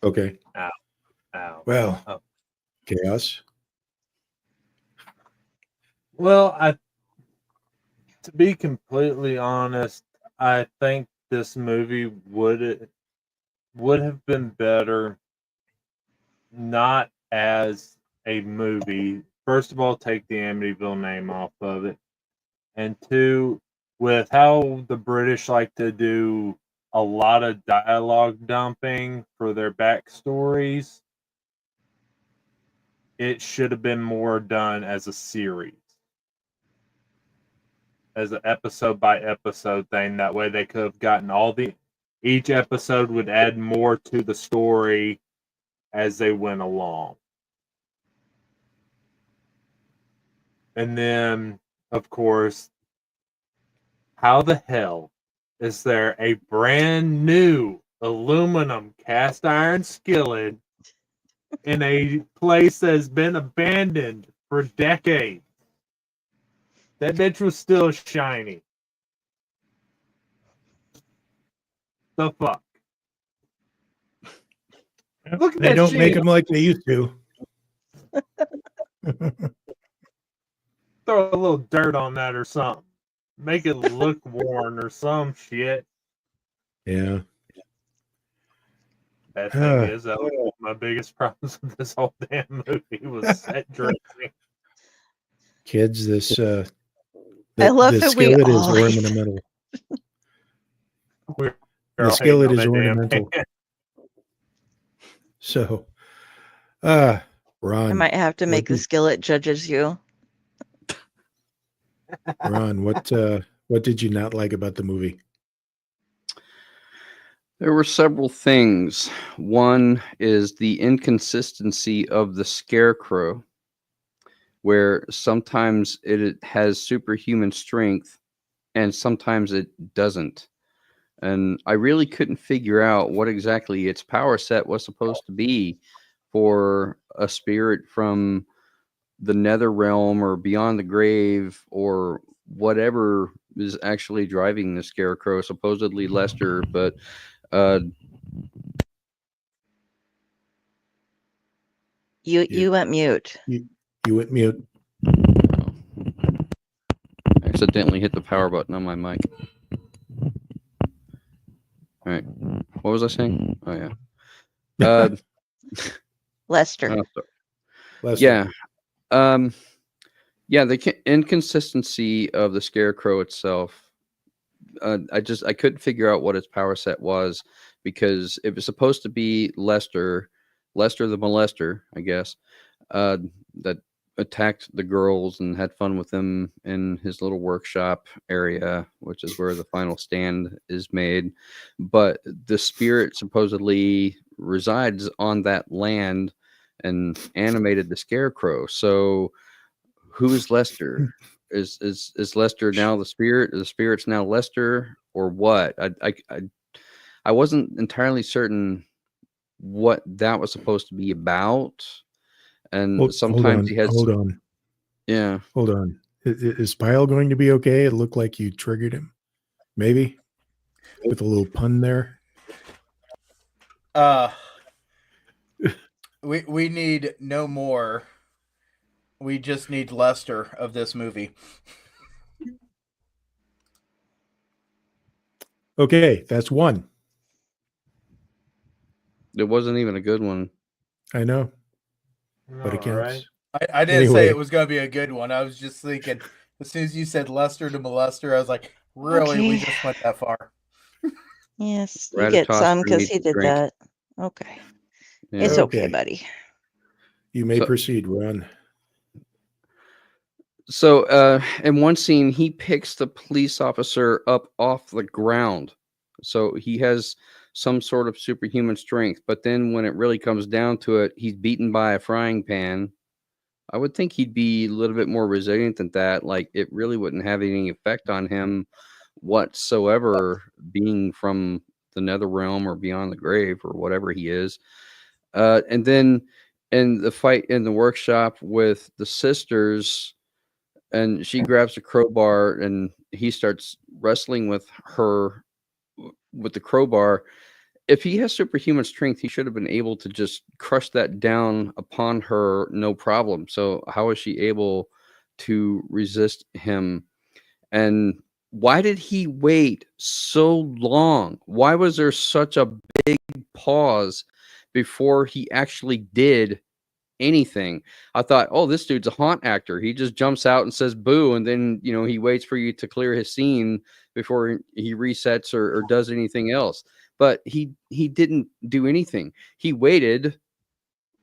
Okay. Ow. Well, Oh. Chaos. Well, to be completely honest, I think this movie would have been better not as a movie. First of all, take the Amityville name off of it. And two, with how the British like to do a lot of dialogue dumping for their backstories, it should have been more done as a series. As an episode by episode thing. That way they could have gotten each episode would add more to the story as they went along. And then, of course, how the hell is there a brand new aluminum cast iron skillet in a place that's been abandoned for decades? That bitch was still shiny. The fuck? Look at They that don't shit. make them like they used to. Throw a little dirt on that or something. Make it look worn or some shit. Yeah. That thing is that was one of my biggest problems with this whole damn movie was set dressing. Kids, this I love the that we skillet is all hate ornamental. We're The all skillet hating is on that damn ornamental. thing. So, I Ron, might have to make the did- skillet judges you. Ron, what did you not like about the movie? There were several things. One is the inconsistency of the Scarecrow, where sometimes it has superhuman strength and sometimes it doesn't. And I really couldn't figure out what exactly its power set was supposed to be for a spirit from the nether realm or beyond the grave or whatever is actually driving the Scarecrow, supposedly Lester, but You went mute. You went mute. I accidentally hit the power button on my mic. All right. What was I saying? Oh, yeah. Lester. Sorry. Lester. Yeah. Yeah, the inconsistency of the Scarecrow itself. I couldn't figure out what its power set was, because it was supposed to be Lester the molester, I guess, that attacked the girls and had fun with them in his little workshop area, which is where the final stand is made. But the spirit supposedly resides on that land and animated the Scarecrow. So who is Lester? is Lester now the spirit? The spirit's now Lester, or what? I wasn't entirely certain what that was supposed to be about. And sometimes he has. Hold on. Yeah. Hold on. Is Pyle going to be okay? It looked like you triggered him. Maybe with a little pun there. We need no more. We just need Lester of this movie. Okay, that's one. It wasn't even a good one. I know, but it counts. Right. I didn't Anyway. say it was going to be a good one. I was just thinking, as soon as you said Lester to molester, I was like, really? We Okay. just went that far. Yes, you get Ratatosk some for because me he to did drink. that. Okay. Yeah. It's okay, Okay. buddy. You may So- proceed, Ron. So in one scene, he picks the police officer up off the ground. So he has some sort of superhuman strength. But then when it really comes down to it, he's beaten by a frying pan. I would think he'd be a little bit more resilient than that. Like, it really wouldn't have any effect on him whatsoever, being from the nether realm or beyond the grave or whatever he is. And then in the fight in the workshop with the sisters, and she grabs a crowbar and he starts wrestling with her with the crowbar. If he has superhuman strength, he should have been able to just crush that down upon her, no problem. So how is she able to resist him? And why did he wait so long? Why was there such a big pause before he actually did anything? I thought, oh, this dude's a haunt actor. He just jumps out and says boo, and then he waits for you to clear his scene before he resets or does anything else. But he didn't do anything. He waited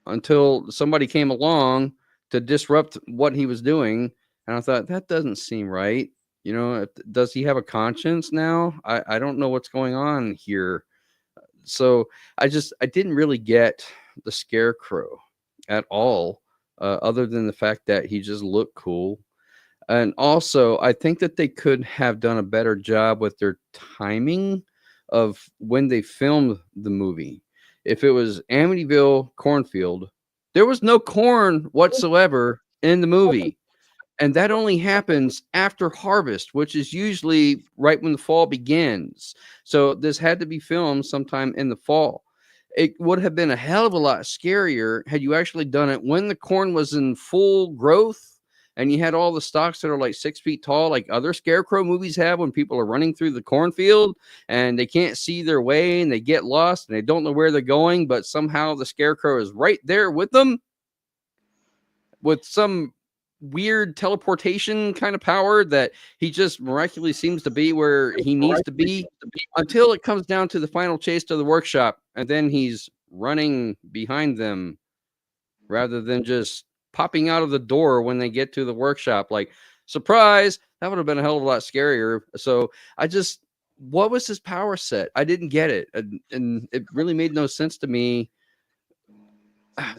until somebody came along to disrupt what he was doing, and I thought, that doesn't seem right. Does he have a conscience now? I don't know what's going on here. So I didn't really get the Scarecrow at all, other than the fact that he just looked cool. And also, I think that they could have done a better job with their timing of when they filmed the movie. If it was Amityville cornfield, there was no corn whatsoever in the movie. And that only happens after harvest, which is usually right when the fall begins. So this had to be filmed sometime in the fall. It would have been a hell of a lot scarier had you actually done it when the corn was in full growth and you had all the stalks that are like 6 feet tall, like other Scarecrow movies have, when people are running through the cornfield and they can't see their way and they get lost and they don't know where they're going, but somehow the Scarecrow is right there with them with some weird teleportation kind of power that he just miraculously seems to be where he needs to be until it comes down to the final chase to the workshop, and then he's running behind them rather than just popping out of the door when they get to the workshop. Like, surprise, that would have been a hell of a lot scarier. So what was his power set? I didn't get it, and it really made no sense to me.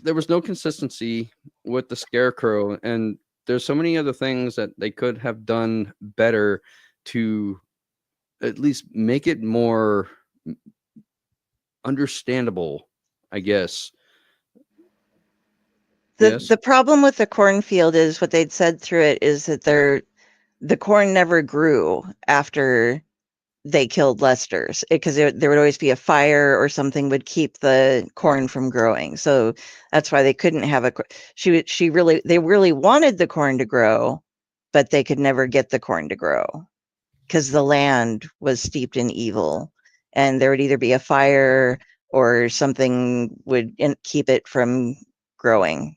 There was no consistency with the Scarecrow, and there's so many other things that they could have done better to at least make it more understandable, I guess. The problem with the cornfield is what they'd said through it is that the corn never grew after they killed Lester's, because there would always be a fire or something would keep the corn from growing. So that's why they couldn't have they really wanted the corn to grow, but they could never get the corn to grow because the land was steeped in evil, and there would either be a fire or something would keep it from growing.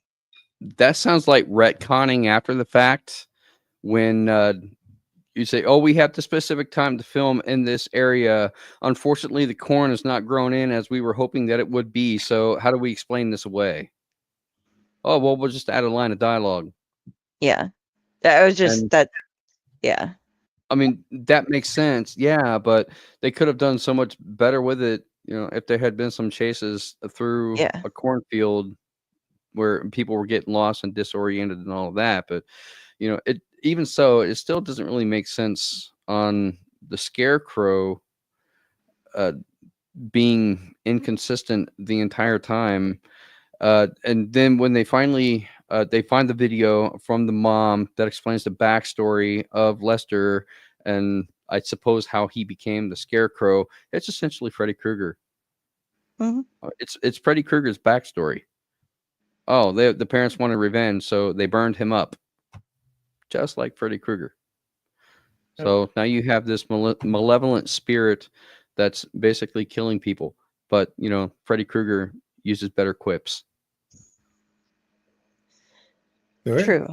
That sounds like retconning after the fact, when you say, oh, we have the specific time to film in this area. Unfortunately, the corn is not grown in as we were hoping that it would be. So how do we explain this away? Oh, well, we'll just add a line of dialogue. Yeah. That was just that. Yeah. I mean, that makes sense. Yeah. But they could have done so much better with it. If there had been some chases through a cornfield where people were getting lost and disoriented and all of that. But, even so, it still doesn't really make sense on the Scarecrow being inconsistent the entire time. And then when they finally they find the video from the mom that explains the backstory of Lester and I suppose how he became the Scarecrow, it's essentially Freddy Krueger. Mhm. It's Freddy Krueger's backstory. Oh, the parents wanted revenge, so they burned him up, just like Freddy Krueger. So now you have this malevolent spirit that's basically killing people. But, you know, Freddy Krueger uses better quips. All right. True.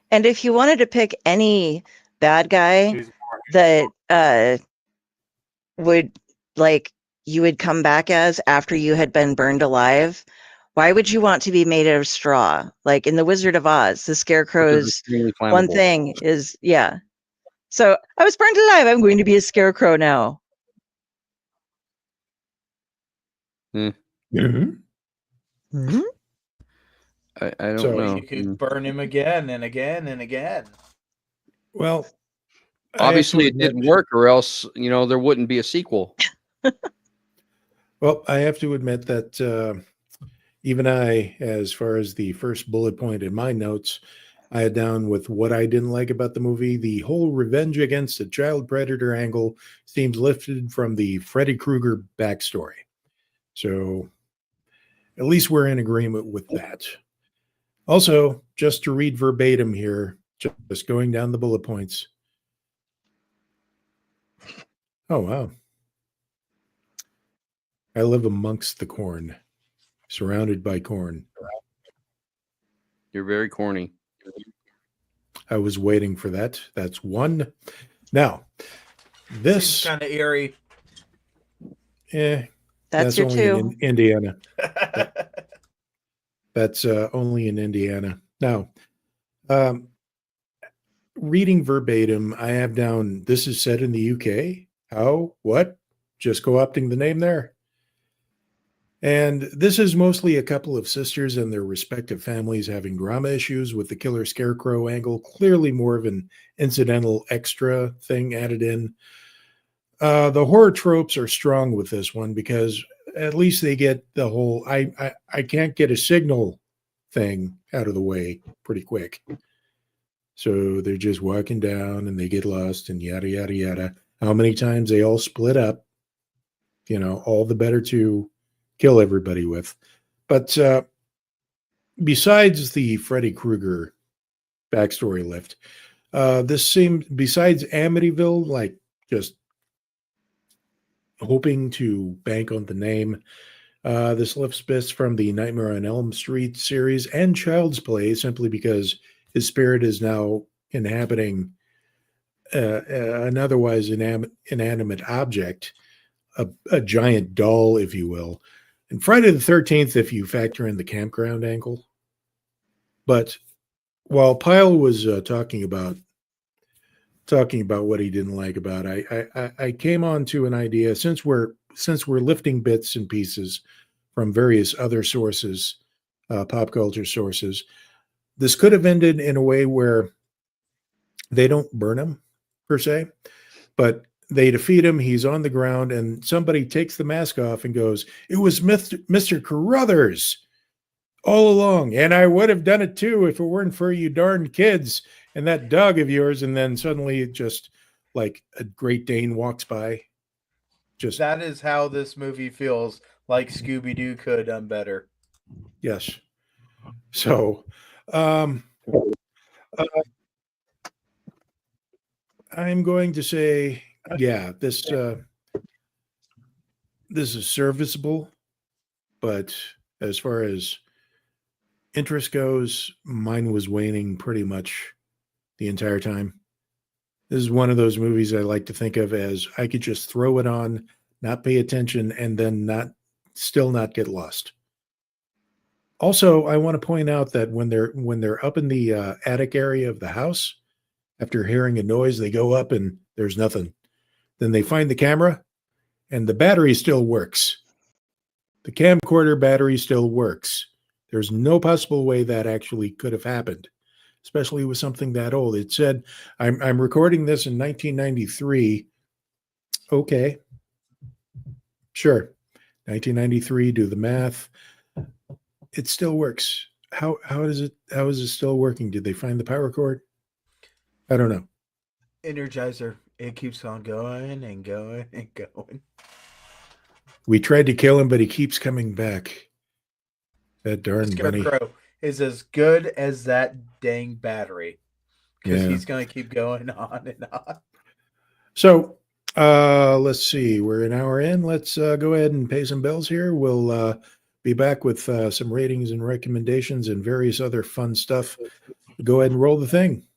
And if you wanted to pick any bad guy that would like you would come back as after you had been burned alive, why would you want to be made out of straw? Like in The Wizard of Oz, the Scarecrow's one thing is, yeah. So I was burned alive. I'm going to be a scarecrow now. Mm-hmm. Hmm? I don't So- know. You could burn him again and again and again. Well, I have Obviously, to it admit- didn't work, or else, you know, there wouldn't be a sequel. Well, I have to admit that even I, as far as the first bullet point in my notes, I had down with what I didn't like about the movie. The whole revenge against a child predator angle seems lifted from the Freddy Krueger backstory. So at least we're in agreement with that. Also, just to read verbatim here, just going down the bullet points. Oh, wow. I live amongst the corn, surrounded by corn. You're very corny. I was waiting for that. That's one. Now, this kind of eerie. That's your only two. in Indiana. That's only in Indiana. Now, reading verbatim, I have down, this is set in the UK. How? What? Just co-opting the name there. And this is mostly a couple of sisters and their respective families having drama issues with the killer scarecrow angle. Clearly more of an incidental extra thing added in. The horror tropes are strong with this one because at least they get the whole I can't get a signal thing out of the way pretty quick. So they're just walking down and they get lost and yada, yada, yada. How many times they all split up, you know, all the better to kill everybody with. But besides the Freddy Krueger backstory lift, this seemed, besides Amityville, like just hoping to bank on the name, this lifts bits from the Nightmare on Elm Street series and Child's Play, simply because his spirit is now inhabiting an otherwise inanimate object, a giant doll, if you will. And Friday the 13th, if you factor in the campground angle. But while Pyle was talking about what he didn't like about it, I came on to an idea, since we're lifting bits and pieces from various other sources, pop culture sources, this could have ended in a way where they don't burn him per se, but they defeat him. He's on the ground and somebody takes the mask off and goes, "It was Mr. Carruthers all along. And I would have done it too if it weren't for you darn kids and that dog of yours." And then suddenly just like a Great Dane walks by. Just that is how this movie feels like Scooby-Doo could have done better. Yes. So, I'm going to say, yeah, this is serviceable, but as far as interest goes, mine was waning pretty much the entire time. This is one of those movies I like to think of as I could just throw it on, not pay attention, and then still not get lost. Also, I want to point out that when they're up in the attic area of the house, after hearing a noise, they go up and there's nothing. Then they find the camera and the battery still works. The camcorder battery still works. There's no possible way that actually could have happened. especially with something that old. It said, I'm recording this in 1993. Okay. Sure. 1993, do the math. It still works. How is it still working? Did they find the power cord? I don't know. Energizer. It keeps on going and going and going. We tried to kill him, but he keeps coming back. That darn bunny. Scarecrow is as good as that dang battery. Because he's going to keep going on and on. So, let's see. We're an hour in. Let's go ahead and pay some bills here. We'll be back with some ratings and recommendations and various other fun stuff. Go ahead and roll the thing.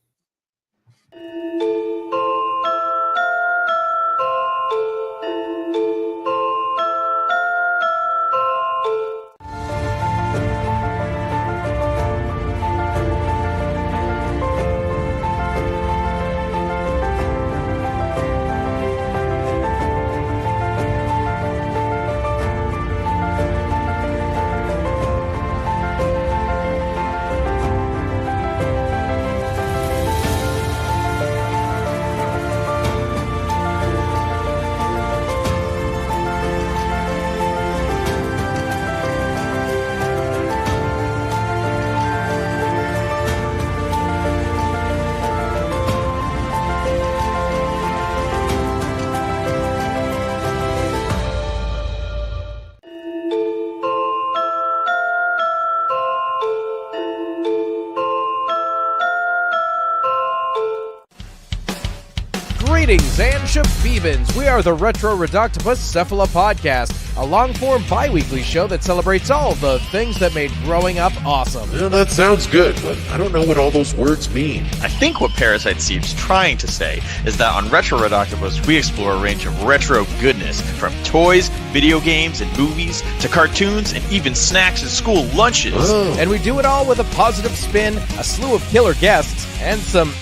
Greetings and shabebans. We are the Retro Reductibus Cephala Podcast, a long-form bi-weekly show that celebrates all the things that made growing up awesome. Yeah, that sounds good, but I don't know what all those words mean. I think what Parasite Steve's trying to say is that on Retro Reductibus, we explore a range of retro goodness, from toys, video games, and movies, to cartoons, and even snacks and school lunches. Oh. And we do it all with a positive spin, a slew of killer guests, and some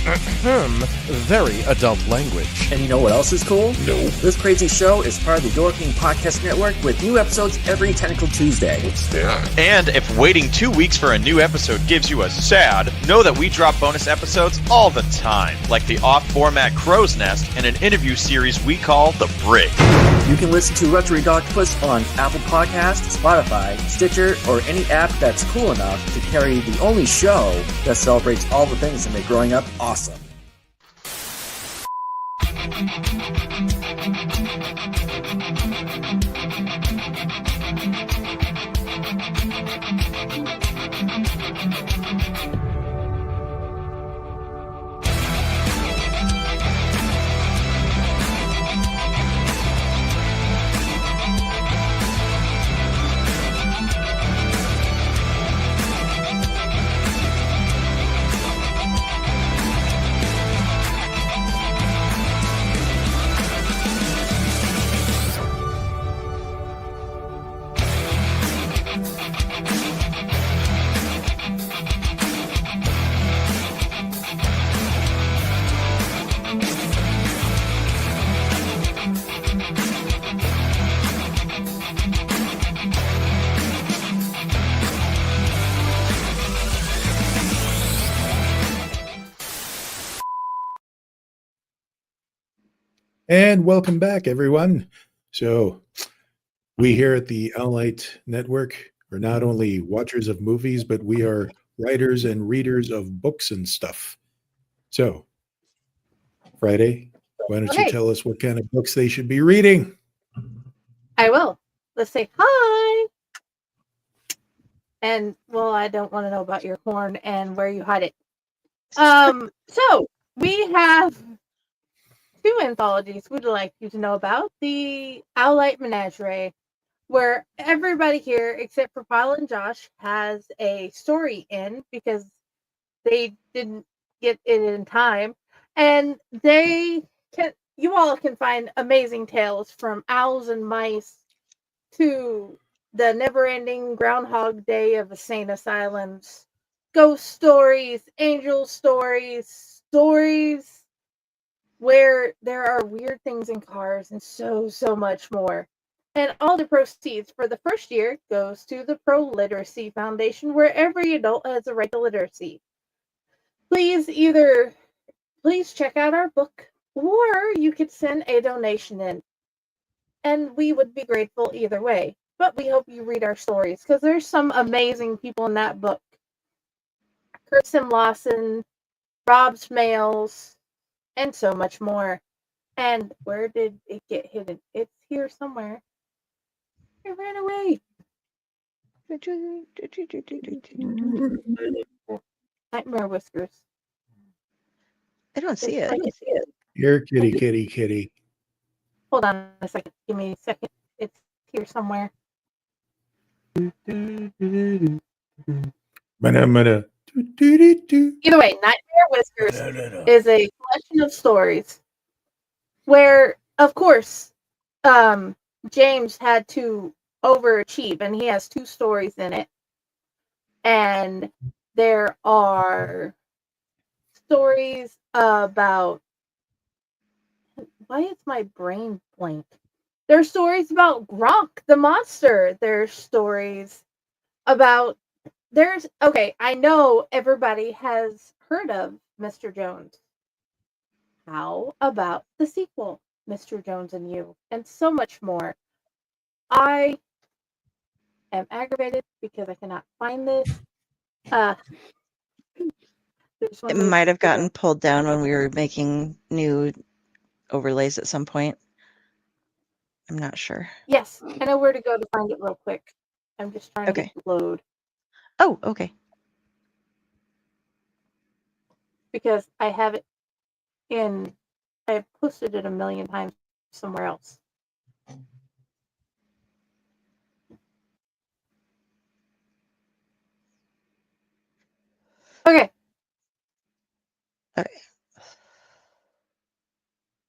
very adult language. And you know what else is cool? No. This crazy show is part of the Door King Podcast Network with new episodes every Tentacle Tuesday. What's that? And if waiting 2 weeks for a new episode gives you a sad, know that we drop bonus episodes all the time, like the off-format Crow's Nest and an interview series we call The Brick. You can listen to Retro Reductibus on Apple Podcasts, Spotify, Stitcher, or any app that's cool enough to carry the only show that celebrates all the things that make growing up awesome. And welcome back, everyone. So we here at the Elliott Network are not only watchers of movies, but we are writers and readers of books and stuff. So, Friday, why don't you tell us what kind of books they should be reading? I will. Let's say hi. And, well, I don't want to know about your horn and where you hide it. So, we have 2 anthologies we'd like you to know about. The Owlite Menagerie, where everybody here, except for Pyle and Josh, has a story in because they didn't get it in time. And you all can find amazing tales from owls and mice to the never-ending Groundhog Day of insane asylums, ghost stories, angel stories, stories where there are weird things in cars and so much more. And all the proceeds for the first year goes to the Pro Literacy Foundation, where every adult has a right to literacy. please check out our book, or you could send a donation in, and we would be grateful either way. But we hope you read our stories, because there's some amazing people in that book. Kirsten Lawson, Rob Smales, and so much more. And where did it get hidden? It's here somewhere. It ran away. Nightmare Whiskers. I don't see it. Here, kitty. Hold on a second. Give me a second. It's here somewhere. Either Either way, Nightmare Whiskers is a collection of stories where, of course, James had to overachieve, and he has 2 stories in it. And there are stories about... Why is my brain blank? There's stories about Gronk the monster. There's stories about... Okay, I know everybody has heard of Mr. Jones. How about the sequel, Mr. Jones and You? And so much more. I am aggravated because I cannot find this. It might have gotten pulled down when we were making new overlays at some point. I'm not sure. Yes, I know where to go to find it real quick. I'm just trying to load. Oh, okay. Because I have it in... I posted it a million times somewhere else. Okay.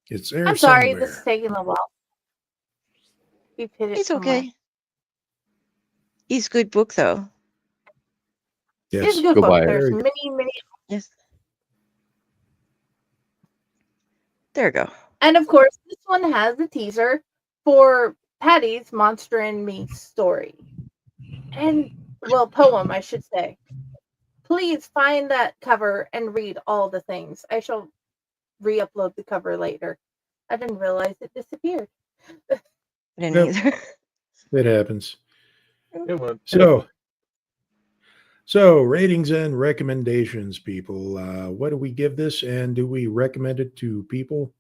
It's there. I'm sorry, somewhere. this is taking a while. We've hit it. It's somewhere. okay. He's good book though. Yes. It's a good Go book. buy it. There's Very many. Yes. There we go. And of course, this one has a teaser for Patty's Monster and Me story. And, well, poem, I should say. Please find that cover and read all the things. I shall re-upload the cover later. I didn't realize it disappeared. I didn't either. It happens. It went. So ratings and recommendations, people. What do we give this, and do we recommend it to people?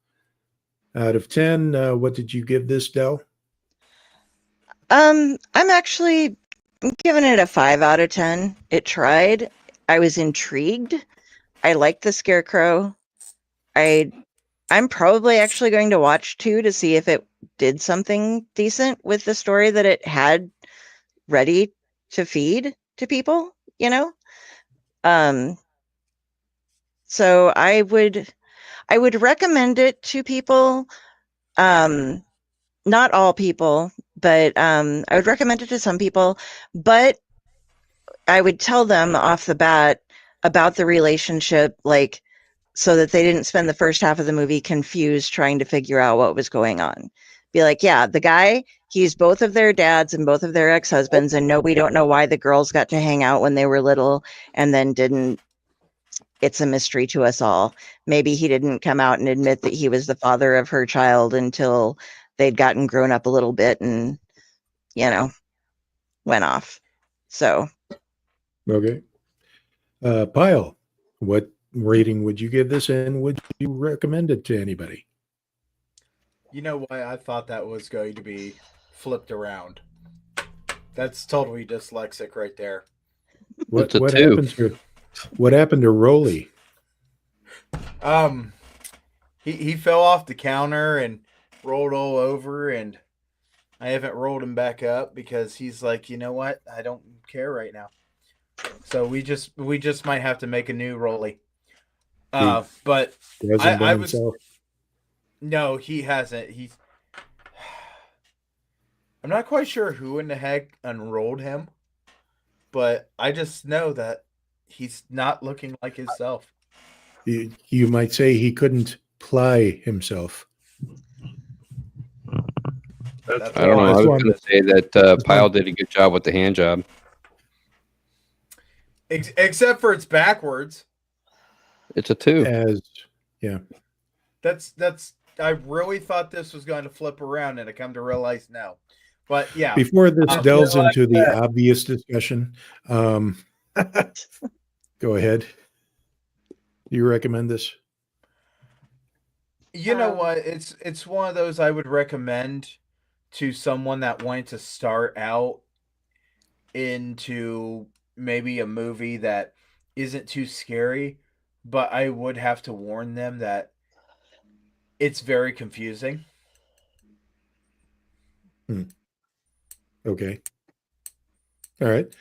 Out of 10, what did you give this, Del? I'm actually giving it a 5 out of 10. It tried. I was intrigued. I liked the Scarecrow. I'm probably actually going to watch 2 to see if it did something decent with the story that it had ready to feed to people, you know? So I would recommend it to people. Not all people, but I would recommend it to some people, but I would tell them off the bat about the relationship, like, so that they didn't spend the first half of the movie confused trying to figure out what was going on. Be like, yeah, the guy, he's both of their dads and both of their ex-husbands, and no, we don't know why the girls got to hang out when they were little and then didn't. It's a mystery to us all. Maybe he didn't come out and admit that he was the father of her child until they'd gotten grown up a little bit and, you know, went off. So. Okay. Pyle, what rating would you give this, and would you recommend it to anybody? You know why I thought that was going to be flipped around? That's totally dyslexic right there. What happened to Rolly? He fell off the counter and rolled all over, and I haven't rolled him back up because he's like, you know what? I don't care right now. So we just might have to make a new Rolly. But I was himself. No, he hasn't. I'm not quite sure who in the heck unrolled him, but I just know that he's not looking like himself. You might say he couldn't ply himself. I don't know. I was going to say that Pyle did a good job with the hand job. Except for it's backwards. It's a 2. as yeah. That's I really thought this was going to flip around, and I come to realize no. But yeah, Before this I delves feel like into the that. obvious discussion, go ahead. Do you recommend this? you know what? It's one of those I would recommend to someone that wanted to start out into maybe a movie that isn't too scary, but I would have to warn them that it's very confusing. Okay. All right.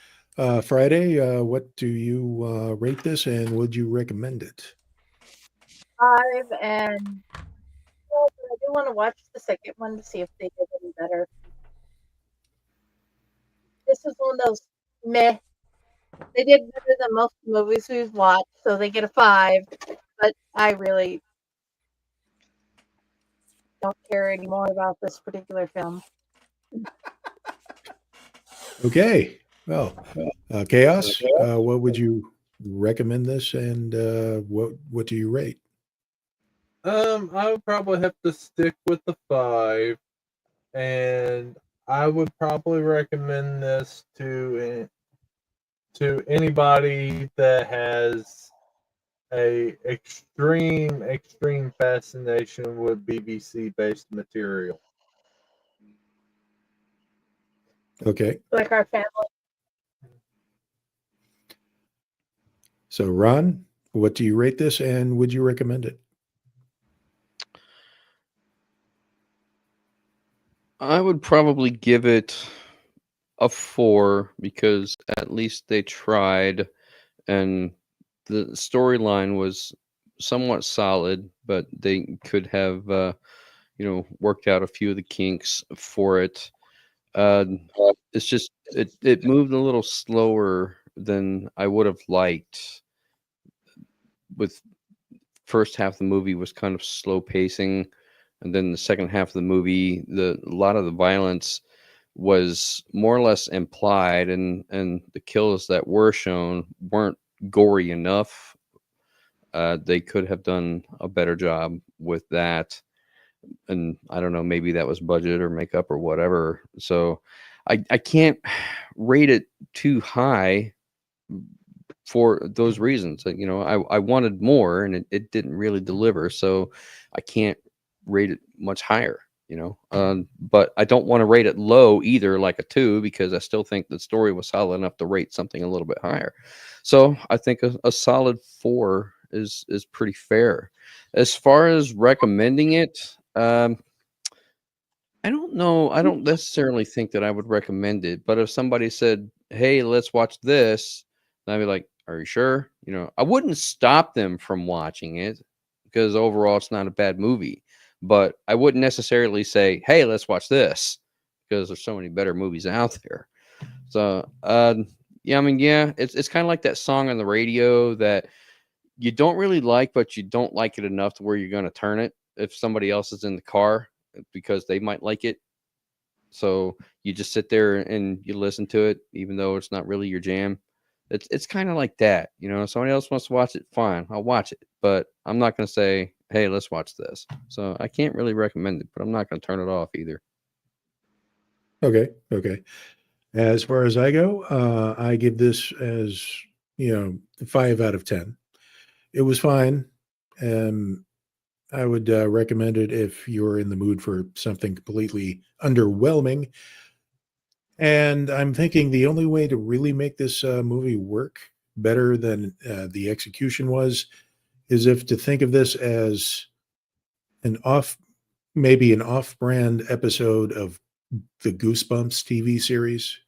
Friday, what do you rate this, and would you recommend it? 5, and well, I do want to watch the second one to see if they did any better. This is one of those meh. They did better than most movies we've watched, so they get a 5. But I really don't care anymore about this particular film. Okay. Well, Chaos, what would you recommend this, and what do you rate? I would probably have to stick with the 5, and I would probably recommend this to anybody that has a extreme fascination with BBC based material. Okay. Like our family. So, Ron, what do you rate this, and would you recommend it? I would probably give it a 4 because at least they tried, and the storyline was somewhat solid, but they could have, worked out a few of the kinks for it. It's just it moved a little slower than I would have liked. With first half of the movie was kind of slow pacing, and then the second half of the movie, a lot of the violence was more or less implied, and the kills that were shown weren't gory enough. They could have done a better job with that, and I don't know, maybe that was budget or makeup or whatever. So I can't rate it too high for those reasons. I wanted more, and it didn't really deliver, so I can't rate it much higher. But I don't want to rate it low either, like a 2, because I still think the story was solid enough to rate something a little bit higher. So I think a solid 4 is pretty fair. As far as recommending it, I don't know. I don't necessarily think that I would recommend it, but if somebody said, "Hey, let's watch this," then I'd be like, "Are you sure?" I wouldn't stop them from watching it because overall it's not a bad movie, but I wouldn't necessarily say, "Hey, let's watch this," because there's so many better movies out there. So, yeah, it's kind of like that song on the radio that you don't really like, but you don't like it enough to where you're going to turn it if somebody else is in the car because they might like it. So you just sit there and you listen to it, even though it's not really your jam. It's kind of like that, If somebody else wants to watch it, fine, I'll watch it, but I'm not going to say, "Hey, let's watch this." So I can't really recommend it, but I'm not going to turn it off either. Okay. As far as I go, I give this as 5 out of 10. It was fine. I would recommend it if you're in the mood for something completely underwhelming. And I'm thinking the only way to really make this movie work better than the execution was is if to think of this as maybe an off-brand episode of the Goosebumps TV series.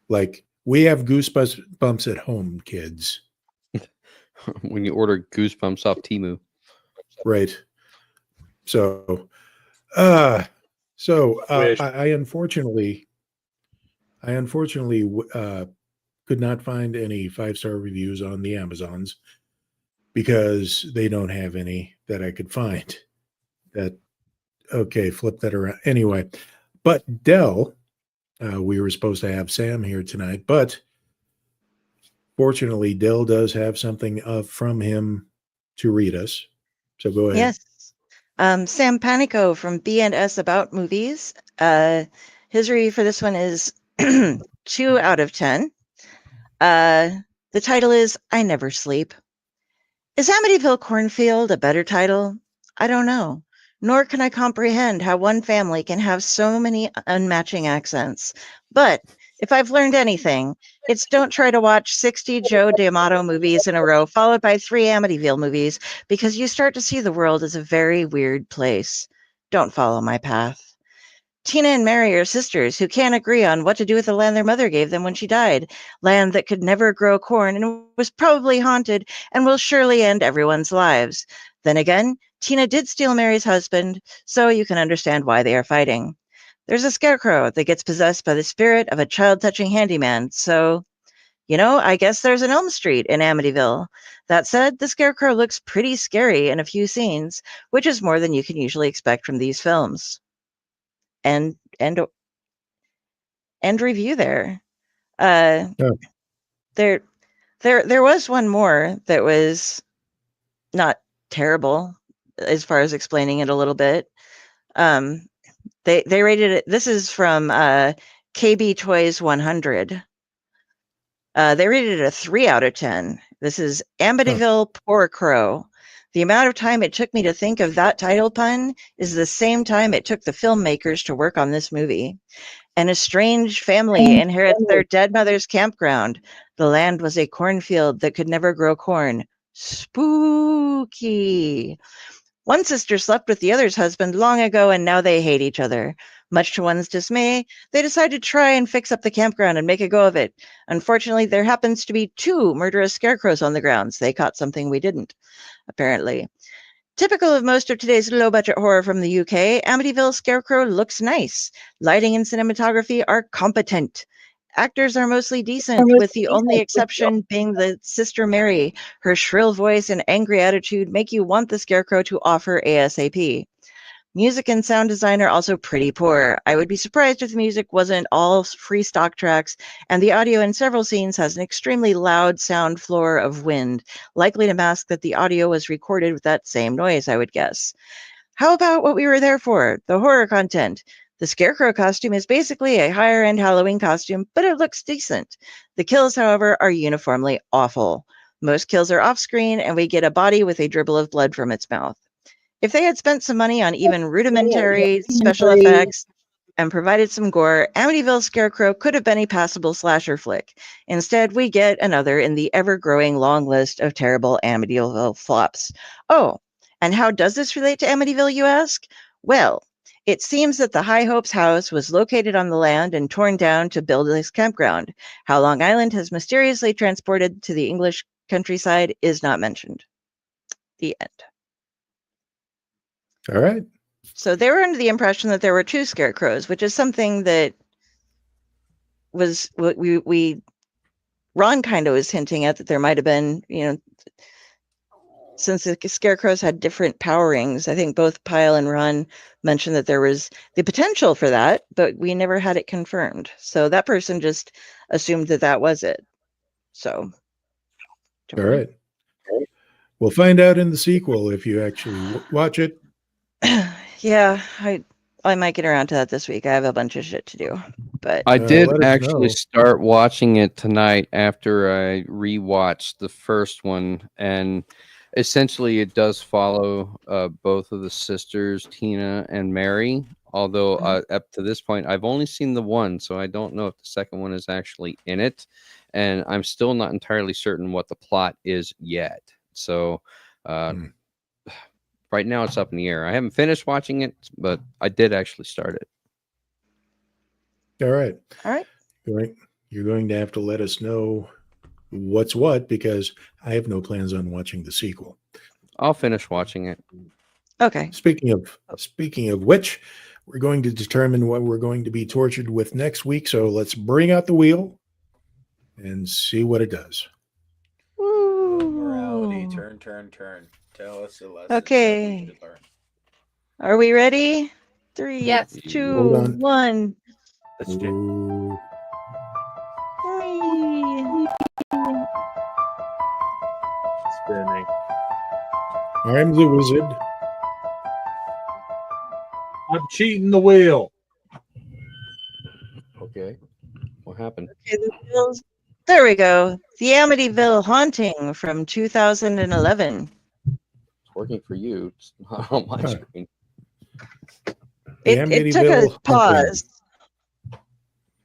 Like, we have Goosebumps at home, kids. When you order Goosebumps off Temu. Right. So, I unfortunately could not find any 5-star reviews on the Amazons because they don't have any that I could find. Flip that around. Anyway, but Dell, we were supposed to have Sam here tonight, but fortunately, Dell does have something from him to read us. So go ahead. Yes. Sam Panico from B&S About Movies. His review for this one is 2 out of 10. The title is I Never Sleep. Is Amityville Cornfield a better title? I don't know. Nor can I comprehend how one family can have so many unmatching accents. But if I've learned anything, it's don't try to watch 60 Joe D'Amato movies in a row, followed by 3 Amityville movies, because you start to see the world as a very weird place. Don't follow my path. Tina and Mary are sisters who can't agree on what to do with the land their mother gave them when she died, land that could never grow corn and was probably haunted and will surely end everyone's lives. Then again, Tina did steal Mary's husband, so you can understand why they are fighting. There's a scarecrow that gets possessed by the spirit of a child-touching handyman, so, I guess there's an Elm Street in Amityville. That said, the scarecrow looks pretty scary in a few scenes, which is more than you can usually expect from these films. And review there. There was one more that was not terrible as far as explaining it a little bit. They rated it. This is from KB Toys 100. They rated it a 3 out of 10. This is Amityville Poor Crow. The amount of time it took me to think of that title pun is the same time it took the filmmakers to work on this movie. An estranged family inherits their dead mother's campground. The land was a cornfield that could never grow corn. Spooky. One sister slept with the other's husband long ago, and now they hate each other. Much to one's dismay, they decide to try and fix up the campground and make a go of it. Unfortunately, there happens to be 2 murderous scarecrows on the grounds. They caught something we didn't, apparently. Typical of most of today's low-budget horror from the UK, Amityville Scarecrow looks nice. Lighting and cinematography are competent. Actors are mostly decent, with the only exception being the sister Mary. Her shrill voice and angry attitude make you want the Scarecrow to offer ASAP. Music and sound design are also pretty poor. I would be surprised if the music wasn't all free stock tracks, and the audio in several scenes has an extremely loud sound floor of wind, likely to mask that the audio was recorded with that same noise, I would guess. How about what we were there for, the horror content? The Scarecrow costume is basically a higher-end Halloween costume, but it looks decent. The kills, however, are uniformly awful. Most kills are off-screen, and we get a body with a dribble of blood from its mouth. If they had spent some money on even rudimentary special effects and provided some gore, Amityville Scarecrow could have been a passable slasher flick. Instead, we get another in the ever-growing long list of terrible Amityville flops. Oh, and how does this relate to Amityville, you ask? Well, it seems that the High Hopes house was located on the land and torn down to build this campground. How Long Island has mysteriously transported to the English countryside is not mentioned. The end. All right. So they were under the impression that there were 2 scarecrows, which is something that was what Ron kind of was hinting at, that there might have been, since the scarecrows had different powerings. I think both Pyle and Ron mentioned that there was the potential for that, but we never had it confirmed. So that person just assumed that that was it. So. All right. We'll find out in the sequel if you actually watch it. Yeah, I might get around to that this week. I have a bunch of shit to do, but I did actually start watching it tonight after I rewatched the first one, and essentially it does follow both of the sisters, Tina and Mary. Although up to this point, I've only seen the one, so I don't know if the second one is actually in it, and I'm still not entirely certain what the plot is yet. So. Right now, it's up in the air. I haven't finished watching it, but I did actually start it. All right. All right. You're going to have to let us know what's what, because I have no plans on watching the sequel. I'll finish watching it. Okay. Speaking of which, we're going to determine what we're going to be tortured with next week. So let's bring out the wheel and see what it does. Morality, turn. Tell us a lesson. Okay. Are we ready? 3, Yes. 2, 1. Let's do. I'm the wizard. I'm cheating the wheel. Okay. What happened? Okay, there we go. The Amityville Haunting from 2011. It's working for you. It's not on my screen. It took a pause.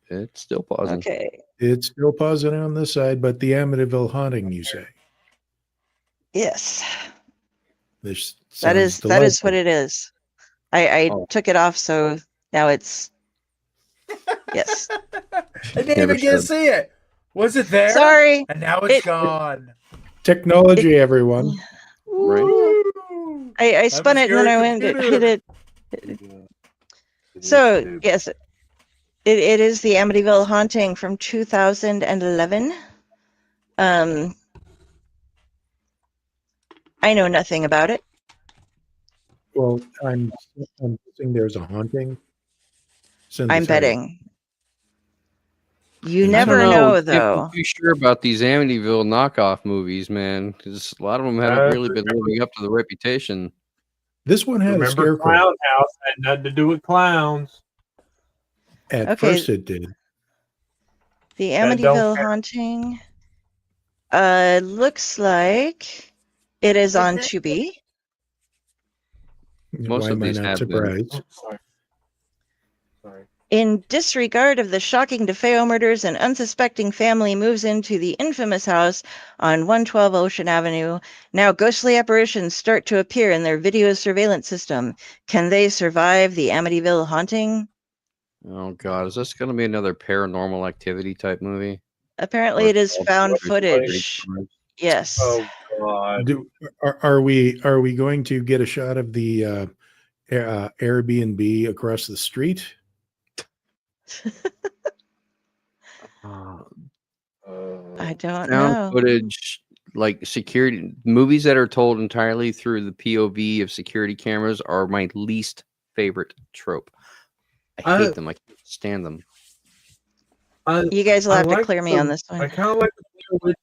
It's still pausing. Okay. It's still pausing on this side, but the Amityville Haunting, you say? Yes. This That is delightful. what it is. I took it off, so now it's yes. I didn't even get to see it. Was it there? Sorry. And now it's gone. Technology, everyone. Right. I spun it and then I went to hit it. So yes, it is the Amityville Haunting from 2011. I know nothing about it. Well, I'm guessing there's a haunting. I'm betting. You never know, though. I'm too sure about these Amityville knockoff movies, man, because a lot of them haven't really been living up to the reputation. This one had a scarecrow. Clown House had nothing to do with clowns. At first, it did. The Amityville Haunting looks like it is on Tubi. Most Why of am I these not have surprised? been. Sorry. In disregard of the shocking DeFeo murders, an unsuspecting family moves into the infamous house on 112 Ocean Avenue. Now ghostly apparitions start to appear in their video surveillance system. Can they survive the Amityville Haunting? Oh God, is this going to be another Paranormal Activity type movie? Apparently, it is found footage. Yes. Oh God. Are we going to get a shot of the Airbnb across the street? I don't Found know. footage, like security movies that are told entirely through the POV of security cameras, are my least favorite trope. I hate them. I can't stand them. You guys will have to like clear me on this one. I kind of like the footage.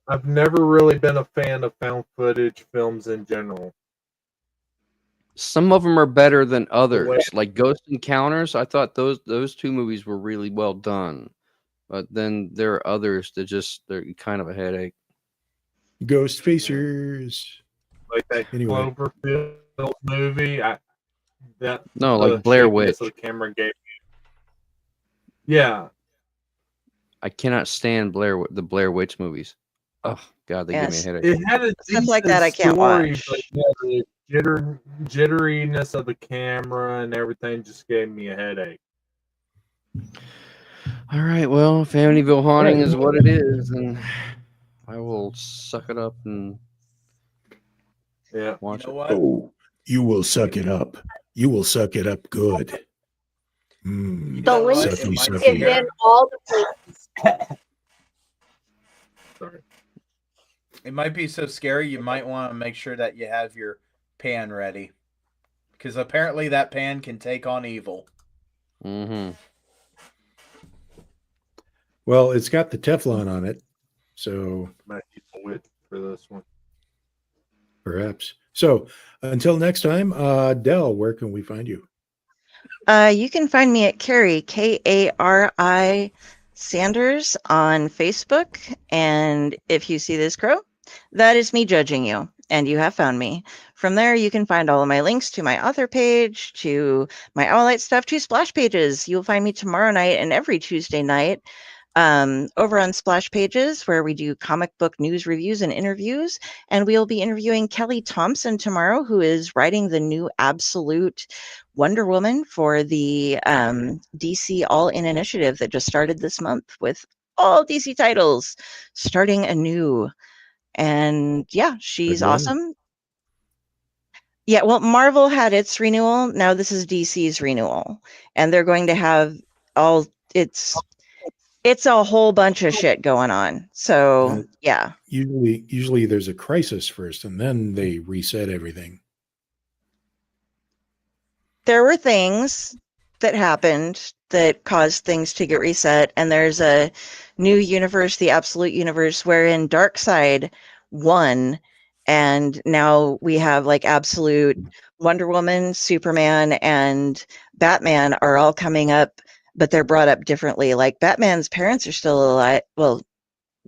I've never really been a fan of found footage films in general. Some of them are better than others. Like Ghost Encounters, I thought those two movies were really well done. But then there are others that they're kind of a headache. Ghost Facers. Like that Cloverfield movie. No, like Blair Witch. The camera gave me. Yeah. I cannot stand the Blair Witch movies. Oh God, they give me a headache. It had a stuff like that I can't story, watch. But yeah, the jitteriness of the camera and everything just gave me a headache. All right, well, if Amityville Haunting is what it is, then I will suck it up and watch it. Oh, you will suck it up. You will suck it up good. The link Sucky, is sucky. in all the places. Sorry. It might be so scary, you might want to make sure that you have your pan ready. Because apparently that pan can take on evil. Mm-hmm. Well, it's got the Teflon on it, so Might need some wit for this one. perhaps. So until next time, Del, where can we find you? You can find me at Carrie, Kari Sanders on Facebook. And if you see this crow, that is me judging you, and you have found me. From there, you can find all of my links to my author page, to my Owlite stuff, to Splash Pages. You'll find me tomorrow night and every Tuesday night over on Splash Pages, where we do comic book news reviews and interviews. And we'll be interviewing Kelly Thompson tomorrow, who is writing the new Absolute Wonder Woman for the DC All-In Initiative that just started this month, with all DC titles starting anew. And yeah, she's Again? awesome. Yeah, well, Marvel had its renewal. Now this is DC's renewal. And they're going to have it's a whole bunch of shit going on. So yeah. Usually there's a crisis first, and then they reset everything. There were things that happened that caused things to get reset, and there's a new universe, the Absolute Universe, wherein Darkseid won And now we have like absolute Wonder Woman, Superman, and Batman are all coming up, but they're brought up differently. Like Batman's parents are still alive. Well,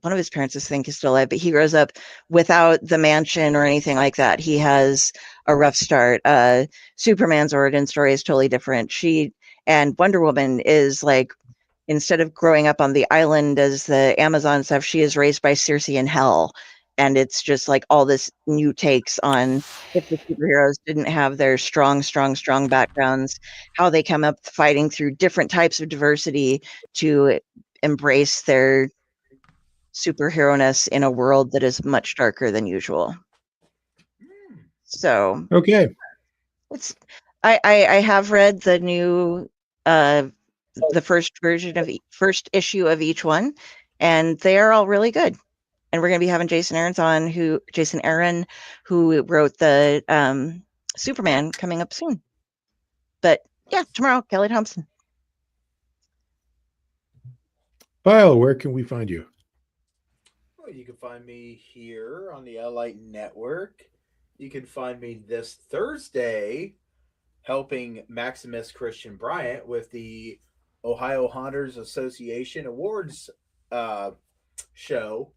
one of his parents, I think, is still alive, but he grows up without the mansion or anything like that. He has a rough start. Superman's origin story is totally different. And Wonder Woman is like, instead of growing up on the island as the Amazon stuff, she is raised by Circe in hell. And it's just like all this new takes on if the superheroes didn't have their strong backgrounds, how they come up fighting through different types of diversity to embrace their superhero-ness in a world that is much darker than usual. So Okay. it's I have read the new the first version of first issue of each one, and they are all really good. And we're going to be having Jason Aaron, who wrote the Superman, coming up soon. But yeah, tomorrow, Kelly Thompson. Pyle, where can we find you? Well, you can find me here on the Elliott Network. You can find me this Thursday helping Maximus Christian Bryant with the Ohio Hunters Association Awards show.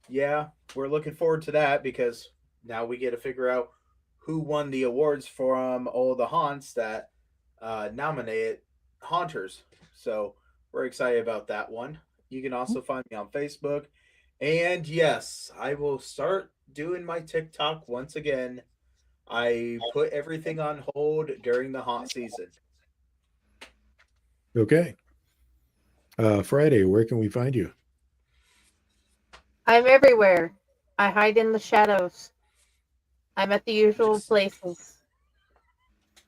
Yeah, we're looking forward to that because now we get to figure out who won the awards from all the haunts that nominated haunters. So we're excited about that one. You can also find me on Facebook. And yes, I will start doing my TikTok once again. I put everything on hold during the haunt season. Okay. Friday, where can we find you? I'm everywhere. I hide in the shadows. I'm at the usual places.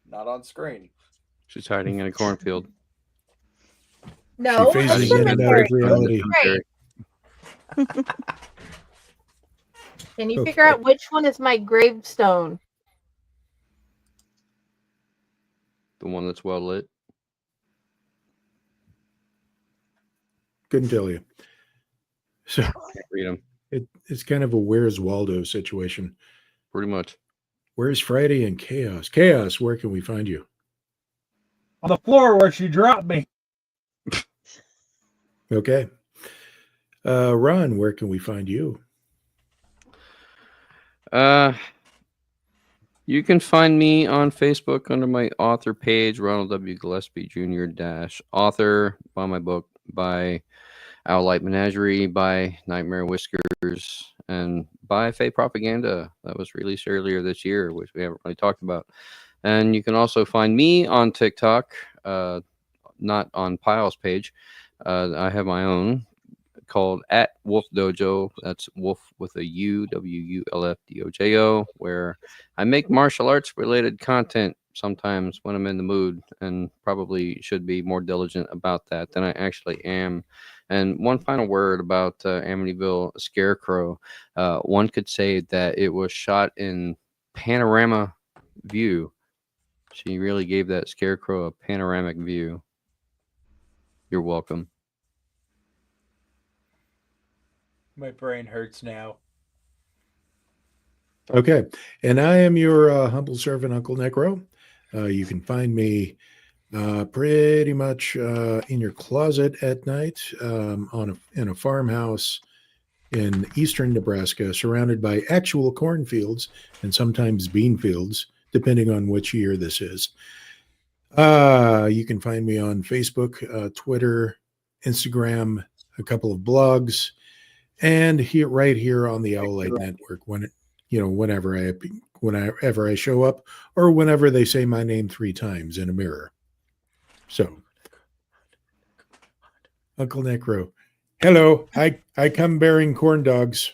Not on screen. She's hiding in a cornfield. No, She a phases in and out cemetery. of reality. Great. Can you Okay. figure out which one is my gravestone? The one that's well lit. Couldn't tell you. So Can't read them. it's kind of a Where's Waldo situation. Pretty much. Where's Friday and Chaos? Chaos, where can we find you? On the floor where she dropped me. Okay. Ron, where can we find you? You can find me on Facebook under my author page, Ronald W Gillespie Jr. author, buy my book, by Owlite Menagerie, by Nightmare Whiskers, and by Fey Propaganda that was released earlier this year, which we haven't really talked about. And you can also find me on TikTok, not on Pyle's page. I have my own called @WolfDojo. That's Wolf with a U, WULFDOJO, where I make martial arts related content sometimes when I'm in the mood, and probably should be more diligent about that than I actually am. And one final word about Amityville Scarecrow. One could say that it was shot in panorama view. She really gave that scarecrow a panoramic view. You're welcome. My brain hurts now. Okay. And I am your humble servant, UncleNecRo. You can find me pretty much in your closet at night in a farmhouse in eastern Nebraska, surrounded by actual cornfields and sometimes bean fields, depending on which year this is. You can find me on Facebook, Twitter, Instagram, a couple of blogs, and right here on the Owlite Network. Whenever I show up, or whenever they say my name 3 times in a mirror. So, UncleNecRo, hello. I come bearing corn dogs.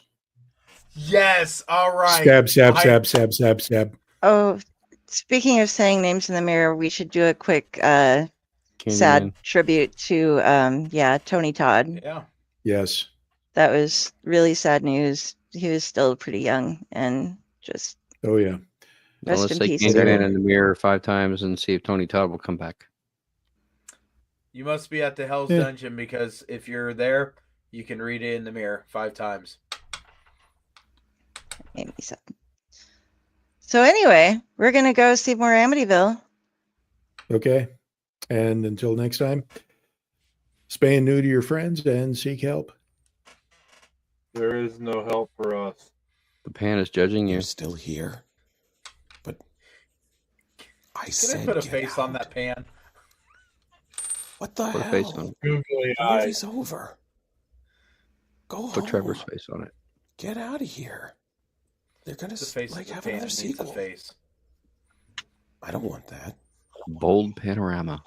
Yes. All right. Stab. Oh, speaking of saying names in the mirror, we should do a quick sad tribute to Tony Todd. Yeah. Yes. That was really sad news. He was still pretty young and just. Oh yeah. Rest Let's in say peace, Candyman sir. in the mirror 5 times and see if Tony Todd will come back. You must be at the Hell's Dungeon, because if you're there, you can read it in the mirror 5 times. Amy said. So anyway, we're going to go see more Amityville. Okay. And until next time, spay and neuter your friends and seek help. There is no help for us. The pan is judging you. You're still here. But I said, Can I put a get face out. on that pan? What the Put a hell? face on it. Googly The eyes. movie's over. Go Put home. Trevor's face on it. Get out of here. They're gonna The face like of the have pan another needs a sequel. face. I don't want that. Bold panorama.